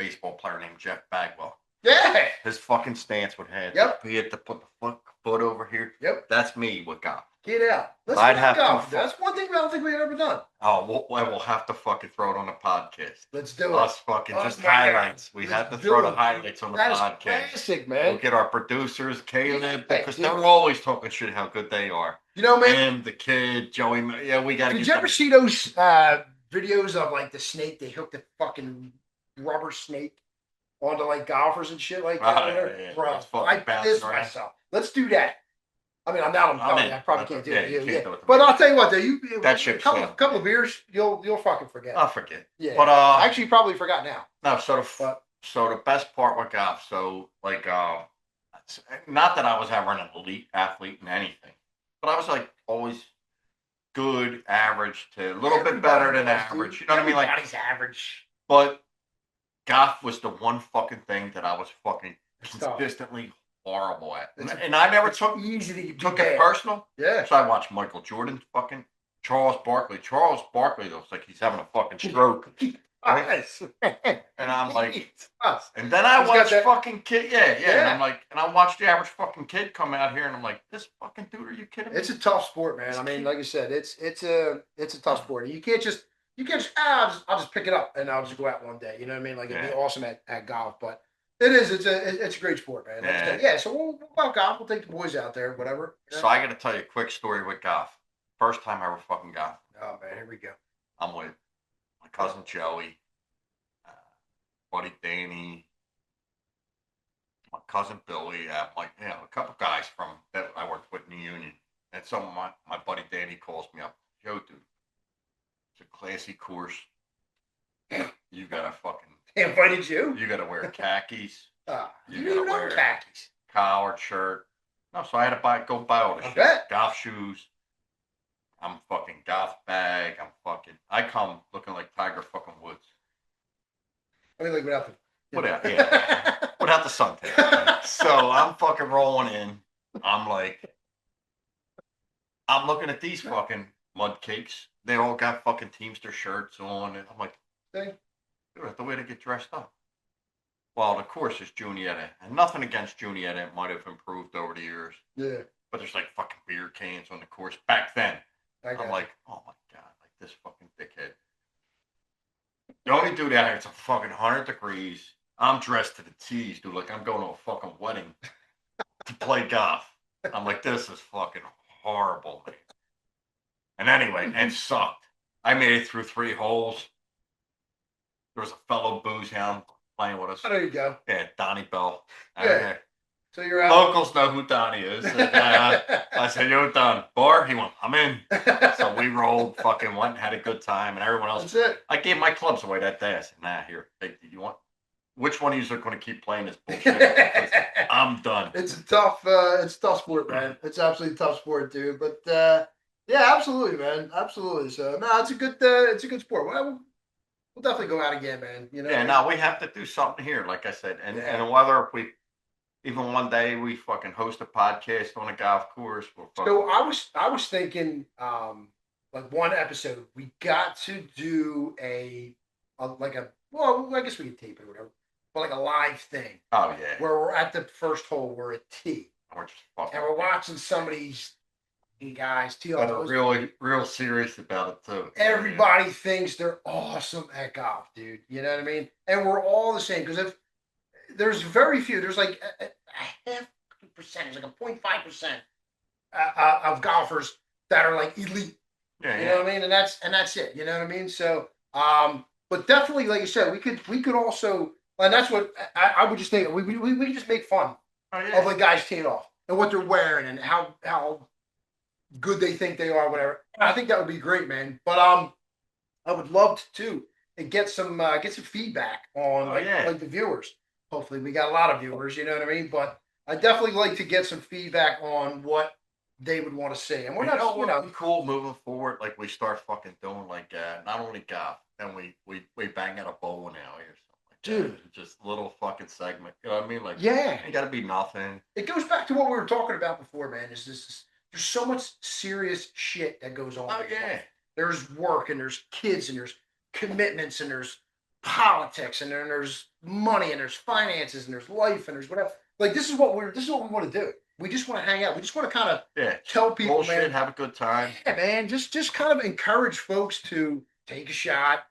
baseball player named Jeff Bagwell. Yeah. His fucking stance would have. Yep. He had to put the foot over here. Yep. That's me with golf. Get out. I'd have golf. That's one thing I don't think we've ever done. Oh, we'll have to fucking throw it on the podcast. Let's do it. Us fucking just highlights. We have to throw the highlights on the podcast. That is classic, man. We'll get our producers, Caleb, because they're always talking shit how good they are. You know, man. Him, the kid, Joey. Yeah, we got to. Did you ever see those videos of like the snake? They hooked the fucking rubber snake onto like golfers and shit like that. Yeah. Bro, I pissed myself. Let's do that. I mean, I'm telling you, I probably can't do it. Yeah. But I'll tell you what, though, a couple of beers, you'll fucking forget. I'll forget. Yeah. But actually, you probably forgot now. No. So the best part with golf. So like, not that I was ever an elite athlete in anything, but I was like always good, average to a little bit better than average. You know what I mean? Like everybody's average. But golf was the one fucking thing that I was fucking consistently horrible at. And I never took it personal. Yeah. So I watched Michael Jordan, fucking Charles Barkley. Charles Barkley looks like he's having a fucking stroke. Nice. And I'm like, and then I watched fucking kid. Yeah. And I'm like, and I watched the average fucking kid come out here, and I'm like, this fucking dude, are you kidding me? It's a tough sport, man. I mean, like you said, it's a tough sport. You can't just I'll just pick it up and I'll just go out one day. You know what I mean? Like it'd be awesome at golf, but it's a great sport, man. Yeah. So we'll go out golf. We'll take the boys out there, whatever. So I got to tell you a quick story with golf. First time I ever fucking golf. Oh man, here we go. I'm with my cousin Joey, buddy Danny, my cousin Billy, like a couple guys from that I worked with in the union, and some of my buddy Danny calls me up, yo, dude, it's a classy course. You gotta fucking. They invited you. You gotta wear khakis. You gotta wear khakis. Collared shirt. No, so I had to go buy all the shit. Bet. Golf shoes. I'm fucking golf bag. I come looking like Tiger fucking Woods. I mean, like without the suntan. So I'm fucking rolling in. I'm looking at these fucking mud cakes. They all got fucking Teamster shirts on, and I'm like, hey, that's the way to get dressed up. well, the course is Junietta, and nothing against Junietta. It might have improved over the years. Yeah. But there's like fucking beer cans on the course back then. I'm like, oh my god, like this fucking dickhead. The only dude out here, it's a fucking 100 degrees. I'm dressed to the T's, dude. Like I'm going to a fucking wedding to play golf. I'm like, this is fucking horrible, man. And anyway, and sucked. I made it through 3 holes. There was a fellow booze hound playing with us. Oh, there you go. Yeah, Donnie Bell. Yeah. So you're out. Locals know who Donnie is. I said, "You're done." Bar? He went, "I'm in." So we rolled, fucking went and had a good time, and everyone else. That's it. I gave my clubs away that day. I said, "Nah, here. Hey, do you want? Which one of you are going to keep playing this bullshit? I'm done." It's a tough sport, man. It's absolutely a tough sport, dude. But yeah, absolutely, man, absolutely. So no, it's a good sport. Well, we'll definitely go out again, man. You know. Yeah, no, we have to do something here, like I said, and whether if we. Even one day we fucking host a podcast on a golf course. So I was thinking, like one episode, we got to do well, I guess we could tape it or whatever, but like a live thing. Oh yeah. Where we're at the first hole, we're at tee, and we're watching some of these guys tee off. They're really real serious about it too. Everybody thinks they're awesome at golf, dude. You know what I mean? And we're all the same because if there's very few. There's like a half percentage, like a 0.5% of golfers that are like elite. Yeah, you know what I mean, and that's it. You know what I mean. So, but definitely, like you said, we could also, and that's what I would just think. We could just make fun of like guys teeing off and what they're wearing and how good they think they are, whatever. I think that would be great, man. But I would love to get some feedback on like the viewers. Hopefully we got a lot of viewers, you know what I mean? But I definitely like to get some feedback on what they would want to see. And we're not, you know, cool moving forward. Like we start fucking doing like not only golf, then we bang out a bowling alley or something. Like dude, that. Just a little fucking segment. You know what I mean? Like yeah, it got to be nothing. It goes back to what we were talking about before, man. Is this? There's so much serious shit that goes on. Oh yeah. There's work and there's kids and there's commitments and there's politics and then there's money and there's finances and there's life and there's whatever. Like this is what we want to do. We just want to hang out. We just want to kind of tell people, bullshit, man, have a good time. Yeah, man. Just kind of encourage folks to take a shot,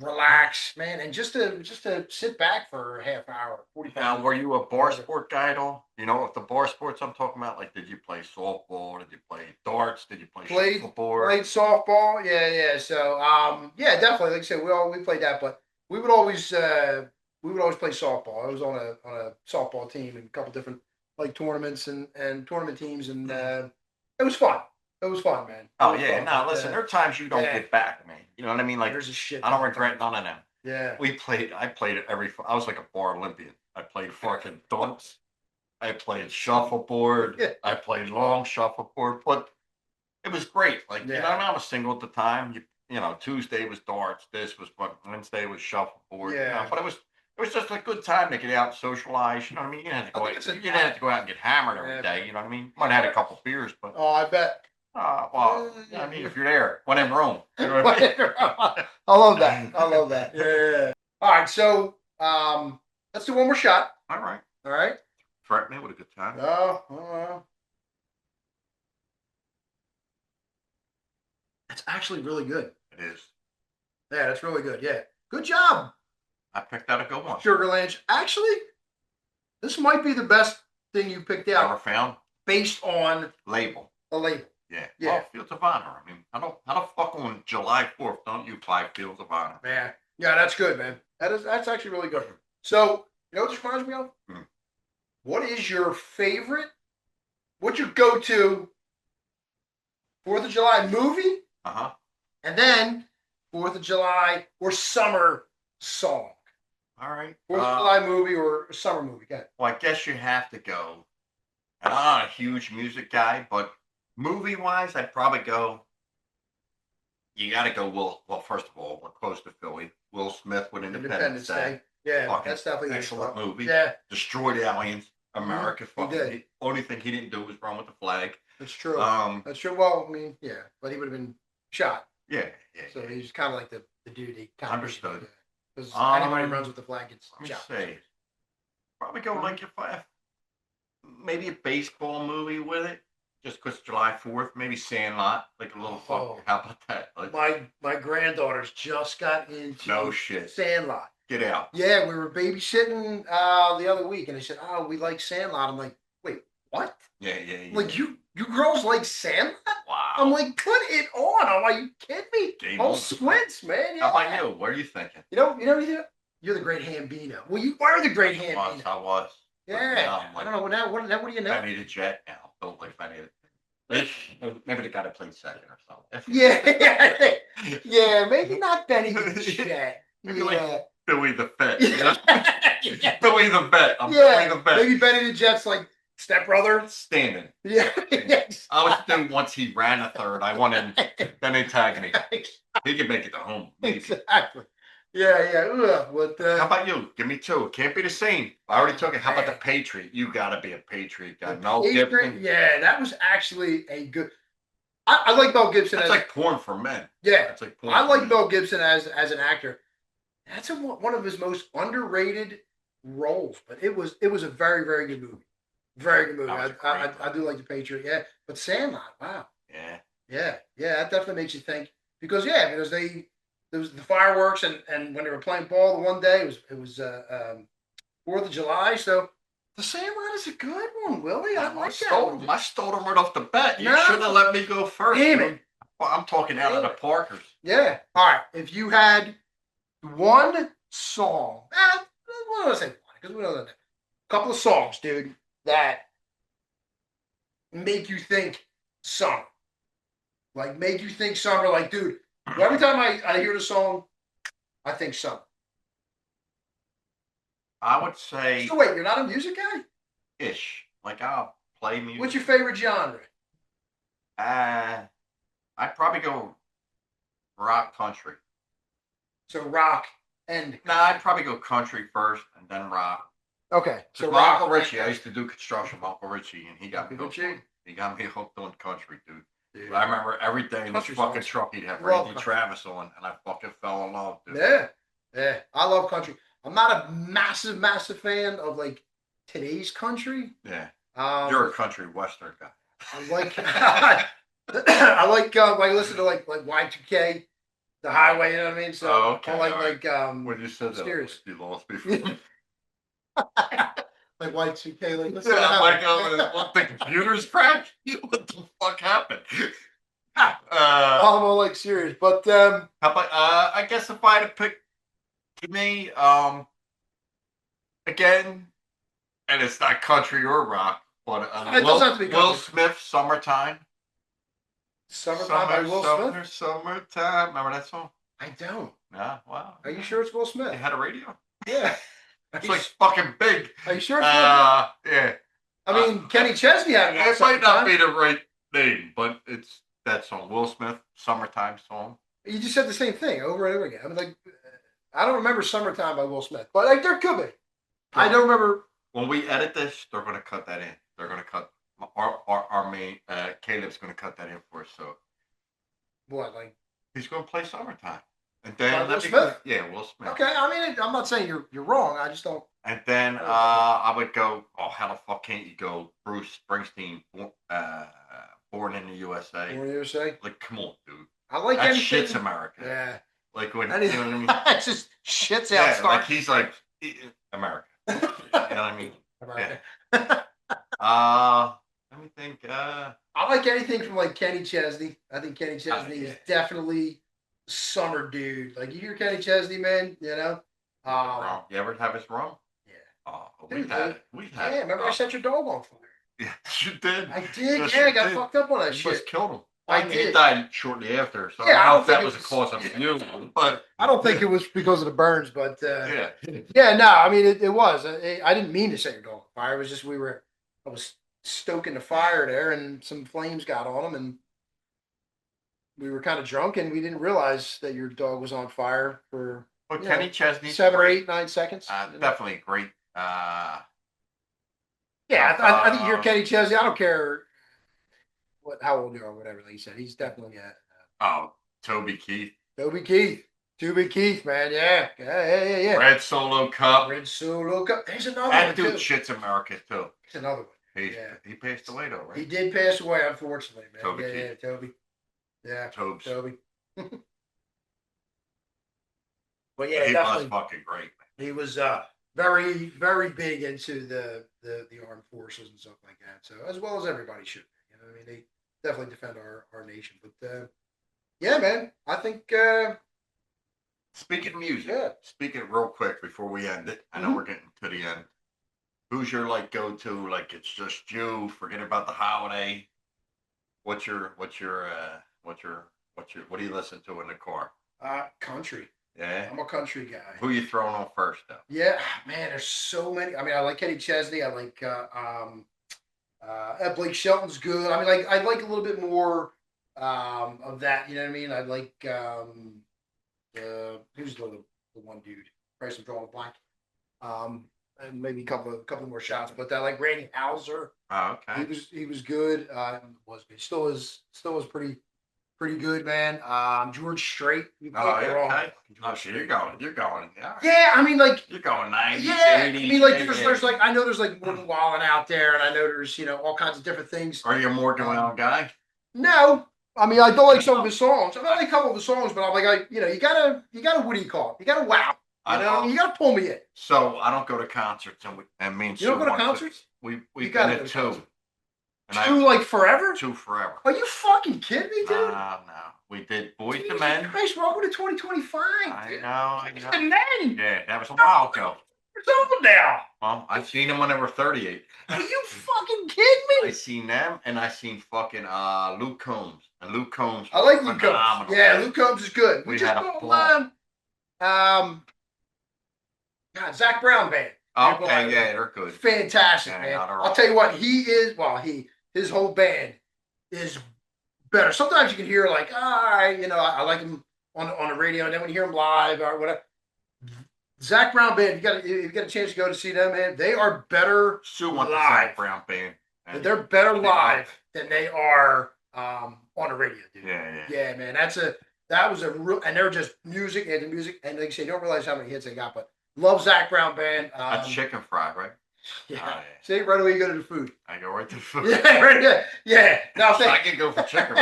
relax, man, and just to sit back for a half hour, 45 minutes. Now, were you a bar sport guy at all? You know, if the bar sports I'm talking about, like, did you play softball? Did you play darts? Did you play shuffleboard? Played softball. Yeah. So, yeah, definitely. Like I said, we played that, but we would always play softball. I was on a softball team in a couple different like tournaments and tournament teams, and it was fun. It was fun, man. Oh yeah, no, listen, there are times you don't get back, man. You know what I mean? Like, there's a shit. I don't regret none of them. Yeah. I played I was like a bar Olympian. I played fucking darts. I played shuffleboard. Yeah. I played long shuffleboard, but it was great. Like, you know, I was single at the time. You know, Tuesday was darts. Wednesday was shuffleboard. Yeah. You know, but it was just a good time to get out and socialize. You know what I mean? You didn't have to go out and get hammered every day. You know what I mean? Might have had a couple beers, but I bet. Well, I mean, if you're there, when in Rome. You know what I mean? I love that. Yeah. All right, so let's do one more shot. All right. Threaten me with a good time. Oh. It's actually really good. It is. Yeah, that's really good. Yeah. Good job. I picked out a good one. Sugar Lanch. Actually, this might be the best thing you picked out. Ever found? Based on label. A label. Yeah. Well, Fields of Honor. I mean, how the fuck on July 4th don't you buy Fields of Honor? Yeah, that's good, man. That's actually really good. So, you know what this reminds me of? What is your favorite? What's your go-to 4th of July movie? And then 4th of July or summer song. All right. 4th of July movie or summer movie. Go ahead. Well, I guess you have to go. And I'm not a huge music guy, but movie-wise, I'd probably go. You got to go. Well, first of all, we're close to Philly. Will Smith with Independence Day. Yeah, fucking that's definitely excellent movie. Yeah, destroyed aliens. America. He did. The only thing he didn't do was run with the flag. That's true. That's true. Well, I mean, yeah, but he would have been shot. Yeah. So he's kind of like the dude. He kind understood. Because anybody runs with the flag gets shot. Say, probably go like if I maybe a baseball movie with it, just because July 4th, maybe Sandlot, like a little fuck. Oh. How about that? Like, My granddaughters just got into no shit. Sandlot. Get out. Yeah, we were babysitting the other week, and they said, "Oh, we like Sandlot." I'm like, "Wait, what? Yeah, yeah, yeah. Like you girls like Sandlot?" Wow. I'm like, "Put it on!" I'm like, "You kidding me?" Game Whole on. squints, man. How Yeah. about you? What are you thinking? You're the great Hambino. Well, you are the great Hambino. I was. Yeah. I'm like, I don't know. What do you know? Benny the Jet now. Don't like Benny the Maybe the guy that played second or something. Yeah. Yeah. Maybe not Benny the Jet. Maybe Yeah. like Billy the Vet. Yeah. Billy the Vet. I'm Yeah. Billy the Vet. Maybe Benny the Jet's like stepbrother. Standing. Yeah. Yes. I was doing once he ran a third. I wanted then antagonist. He could make it to home. Maybe. Exactly. Yeah, yeah. Ugh, what, How about you? Give me two. It can't be the same. I already took it. How about the man. Patriot? You gotta be a Patriot guy. The Mel Patriot, Gibson. yeah, that was actually a good. I like Mel Gibson. That's as, like porn for men. yeah, That's like porn I for like men. Mel Gibson as an actor. That's one of his most underrated roles, but it was a very very good movie. Very good movie. That was a great I do like the Patriot. Yeah, but Sandlot, wow. Yeah. Yeah, yeah, that definitely makes you think because there was the fireworks and when they were playing ball the one day it was 4th of July, so the Sandlot is a good one, Willie. I like that one. I stole them right off the bat. You No. should have let me go first. Damn dude. it. Well, I'm talking out of the Parkers. Yeah. All right. If you had one song, what do I say? Because we know that. A couple of songs, dude, that make you think summer. Like make you think summer. Like, dude, every time I hear the song, I think summer. I would say So wait, you're not a music guy? ish. Like I'll play music. What's your favorite genre? I'd probably go rock country. So rock and No, I'd probably go country first and then rock. okay. So My rock. Uncle Richie, I used to do construction with Uncle Richie, and he got me hooked. Richie? He got me hooked on country, dude. Dude. I remember every day in this Country's fucking awesome. truck he'd have Love Randy country. Travis on, and I fucking fell in love, dude. Yeah, yeah. I love country. I'm not a massive fan of like today's country. Yeah. Um, You're a country western guy. I like I like I listen to like Y2K, the highway. You know what I mean? So Oh, okay, I like all right. like When you said that, Steers. you lost me. For like Y2K. Like listen to I'm like, how- what, the computer's crashed? What the fuck happened? I'm all like serious, but How about, I guess if I had to pick to me, again, and it's not country or rock, but It doesn't have to be Will country. Smith, Summertime. Summertime by Will Smith. Summertime. Remember that song? I don't. Yeah, wow. Are you sure it's Will Smith? They had a radio. Yeah. It's like fucking big. Are you sure it's Will Smith? Yeah. I mean, Kenny Chesney had one. It might not be the right name, but it's that song. Will Smith, Summertime song. You just said the same thing over and over again. I mean, like, I don't remember "Summertime" by Will Smith, but like, there could be. I don't remember. When we edit this, they're going to cut that in. They're going to cut our main. Caleb's going to cut that in for us. So What, like? he's going to play Summertime, and By then Will Smith? Yeah, Will Smith. Okay, I mean, I'm not saying you're wrong. I just don't. And then I would go. Oh, how the fuck can't you go? Bruce Springsteen, Born in the USA. Born in the USA. Like, come on, dude. I like That anything. shit's America. Yeah. Like when That you is, know what I mean. it's just shits out. Yeah, Start. like he's like America. You know what I mean? America. Let me think. I like anything from like Kenny Chesney. I think Kenny Chesney is definitely summer dude. Like you hear Kenny Chesney, man, you know. Rum. You ever have his rum? Yeah. Oh, Dude, we've had it. We've had Yeah, it. remember I set your dog on fire. Yeah, you did. I did. Yes, Yeah, I you got did. fucked up on that You shit. just killed him. I mean, did. He died shortly after, so Yeah, I I don't know don't if that think was it a cause of you, but I don't think it was because of the burns, but yeah. yeah, no, I mean it was. I didn't mean to set your dog on fire. It was just I was stoking the fire there, and some flames got on him, and we were kind of drunk, and we didn't realize that your dog was on fire for But you Kenny know, Chesney, 7 or 8, 9 seconds. definitely great. Yeah, I think you're Kenny Chesney. I don't care how old you are, or whatever. Like you said, he's definitely Oh, Toby Keith. Toby Keith. Two Big Keith, man. Yeah. Red Solo Cup. Red Solo Cup. There's another That one, dude too. shits America, too. There's another one. He passed away, though, right? He did pass away, unfortunately, man. Toby Yeah, Keith. Toby. Yeah, Tobes. Toby. But He definitely. was fucking great, man. He was very, very big into the armed forces and stuff like that. So as well as everybody should, you know, I mean, they definitely defend our nation. But yeah, man, I think. Speaking of music, speaking real quick before we end it, I know we're getting to the end. Who's your like go-to? Like it's just you. Forget about the holiday. What do you listen to in the car? Country. Yeah, I'm a country guy. Who you throwing on first though? Yeah, man, there's so many. I mean, I like Kenny Chesney. I like Blake Shelton's good. I mean, like I like a little bit more of that. You know what I mean? I like who's the one dude? Price of drawing a blank. And maybe a couple more shots, but I like Randy Hauser. Oh, okay. He was good. Was good. Still was pretty good, man. George Strait. Oh, yeah, okay. Oh, so you're going. Yeah, I mean, like you're going 90s, yeah. 80s. I mean, like there's like I know there's like Morgan Wallen out there, and I know there's all kinds of different things. Are you a Morgan Wallen guy? No, I mean I don't like some of his songs. I like a couple of the songs, but I'm like you gotta what do you call it? You gotta wow. You gotta pull me in. So I don't go to concerts, and me and you don't go to concerts. We've been to two. Two like forever? Two forever. Are you fucking kidding me, dude? No. We did Boys to Men. Christ, welcome to 2025. I know. Men. Yeah, that was a while ago. It's over now. Well, I've seen them when they were 38. Are you fucking kidding me? I seen them, and I seen fucking Luke Combs. And Luke Combs. I like Luke Combs. Yeah, Luke Combs is good. We had a ball. Zach Brown Band. Okay, yeah, they're good. Fantastic, man. I'll tell you what, his whole band is better. Sometimes you can hear like, I like him on the radio, and then when you hear him live or whatever. Zach Brown Band, if you get a chance to go to see them, man, they are better live. The Zach Brown Band. They're better live than they are on the radio, dude. Yeah, man. That was a real, and they're just music, and like you say, you don't realize how many hits they got, but love Zach Brown Band. That's chicken fried, right? Yeah. See, right away you go to the food. I go right to the food. Yeah, right there. Yeah. Now I can go for chicken.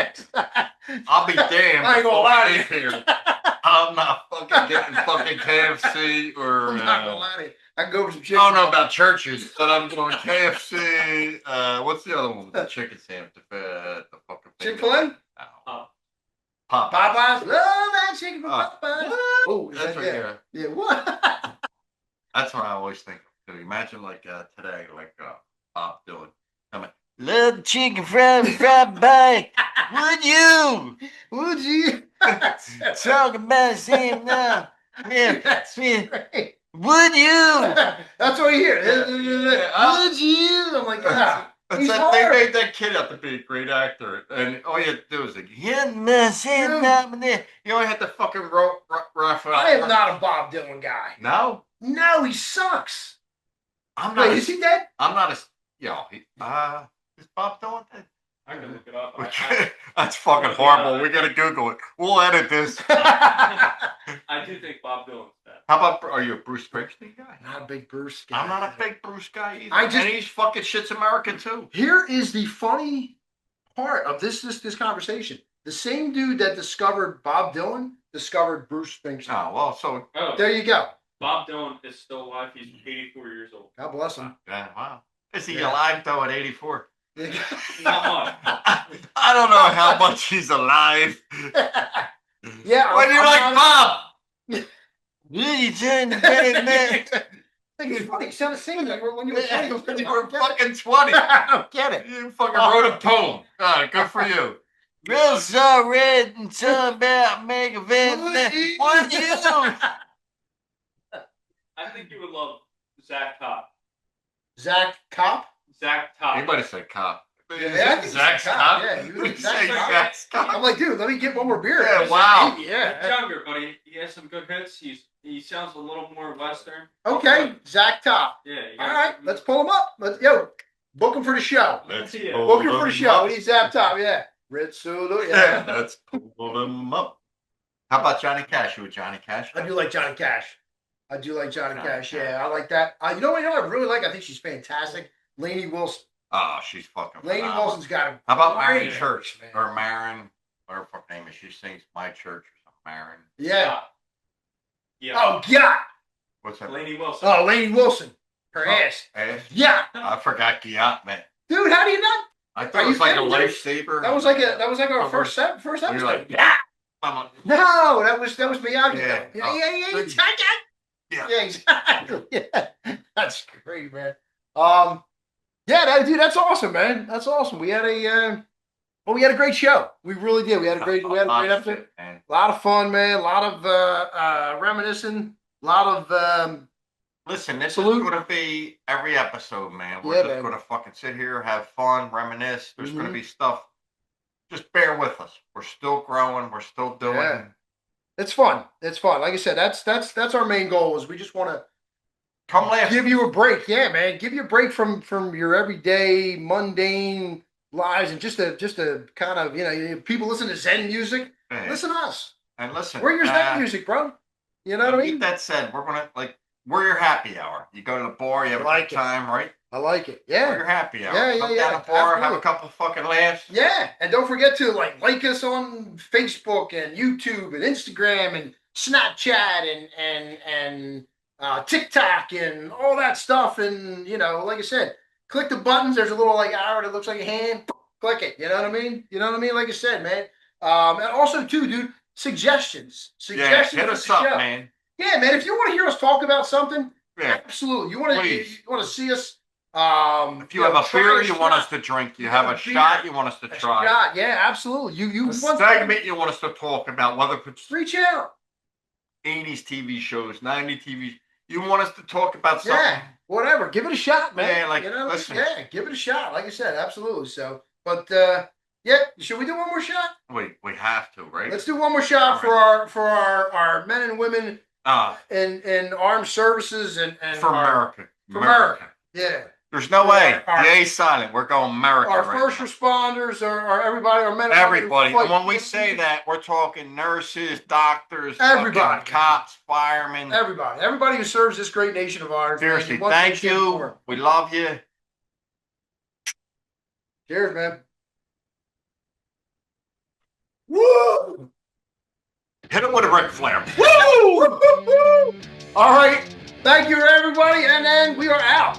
I'll be damned. I ain't gonna lie to you. I'm not fucking getting fucking KFC or. I'm not gonna lie to you. I can go for some chicken. I don't know about churches, but I'm going KFC. What's the other one with the chicken sandwich? The fucking Chick-fil-A? Popeyes. Love that chicken from Popeyes. Oh, that's right here. Yeah, what? That's what I always think. Imagine like today, like Bob Dylan. I'm like, love chicken fried pie. Would you? Talk about Sam now. Yeah, that's right. Would you? That's what you hear. Would you? I'm like, They made that kid out to be a great actor, and all you had to do was like, you only had to fucking rough out. I am not a Bob Dylan guy. No, he sucks. I'm not. Wait, is he dead? I'm not is Bob Dylan dead? I can look it up. That's fucking horrible. We gotta Google it. We'll edit this. I do think Bob Dylan's dead. How about, are you a Bruce Springsteen guy? Not a big Bruce guy. I'm not a big Bruce guy either. And he's fucking shit's American too. Here is the funny part of this conversation. The same dude that discovered Bob Dylan discovered Bruce Springsteen. Oh, well, so. There you go. Bob Dylan is still alive. He's 84 years old. God bless him. Yeah, wow. Is he alive though at 84? Not much. I don't know how much he's alive. Yeah. When you're like, Bob! You turned the bad man. It's funny. You sounded singing when you were 20. When you were fucking 20. I don't get it. You fucking wrote a poem. Good for you. Real so red and talking about make a What you do? I think you would love Zach Top. Zach Cop? Zach Top. Anybody say cop? Yeah, Zach's cop. Yeah, you would say Zach's cop. I'm like, dude, let me get one more beer. Yeah, wow. Yeah. He's younger, but he has some good hits. He sounds a little more Western. Okay, Zach Top. Yeah. All right, let's pull him up. Book him for the show. Let's book him for the show. We need Zach Top. Yeah. Red Solo. Yeah. Let's pull him up. How about Johnny Cash? You a Johnny Cash? I do like Johnny Cash. Johnny Cash. Cash. Yeah, I like that. You know what I really like? I think she's fantastic. Lainey Wilson. Oh, she's fucking Lainey phenomenal. Wilson's got a How about Marion great Church voice, man. or Marin? Whatever her name is. She sings My Church or something. Marin. Yeah. Yeah. Oh, yeah. What's that? Lainey Wilson. Oh, Lainey Wilson. Her ass. Ass? Yeah. I forgot Giat, man. Dude, how do you not? I Are thought it you was like a kidding me? lifesaver. That was like our first episode. You're like, yeah. I'm like, No, that was Miyagi. Yeah. Yeah, Yeah. exactly. Yeah, that's great, man. Dude, that's awesome, man. That's awesome. We had a great show. We really did. We had a great episode. Man. A lot of fun, man. A lot of reminiscing. A lot of Listen, this Salute. is going to be every episode, man. We're Yeah, just man. going to fucking sit here, have fun, reminisce. There's going to Mhm. be stuff. Just bear with us. We're still growing. We're still doing. Yeah. It's fun. It's fun. Like I said, that's our main goal. Is we just want to Come last. give you a break. Yeah, man. Give you a break from your everyday mundane lives and just a kind of people listen to Zen music. Hey, Listen to us. and listen. We're your Zen music, bro. You know what I mean? That said, we're gonna we're your happy hour. You go to the bar, you have a Like good it. time, right? I like it. We're Yeah. your happy hour. Yeah, Come yeah, down to the bar, have absolutely. a couple fucking laughs. Yeah. And don't forget to like us on Facebook and YouTube and Instagram and Snapchat and TikTok and all that stuff. And like I said, click the buttons. There's a little arrow that looks like a hand. Click it. You know what I mean? Like I said, man. And also too, dude, suggestions. Yeah, Suggestions hit for us the up, show. man. Yeah, man. If you want to hear us talk about something, Yeah. absolutely. You Please. want to see us. If you have a try beer a you want shot. us to drink, you You have have a a beer, shot you want us to A try. shot. Yeah, absolutely. You A want segment you want us to talk about, whether it's reach out. 80s TV shows, 90s TV. You want us to talk about something? Yeah, whatever. Give it a shot, man. Yeah, listen. Yeah, give it a shot. Like I said, absolutely. So, but should we do one more shot? We have to, right? Let's do one more shot All for our men and women in armed services and for America. For America. Yeah. There's no way. Our- The A silent. We're going America. Our right first now. responders, our everybody, our men and women who Everybody. fight. And when we say that, we're talking nurses, doctors, Everybody. fucking cops, firemen. Everybody who serves this great nation of ours. man, Seriously, what thank they did you. for 'em. We love you. Cheers, man. Woo! Hit him with a Ric Flair. Woo! All right. Thank you, everybody. And then we are out.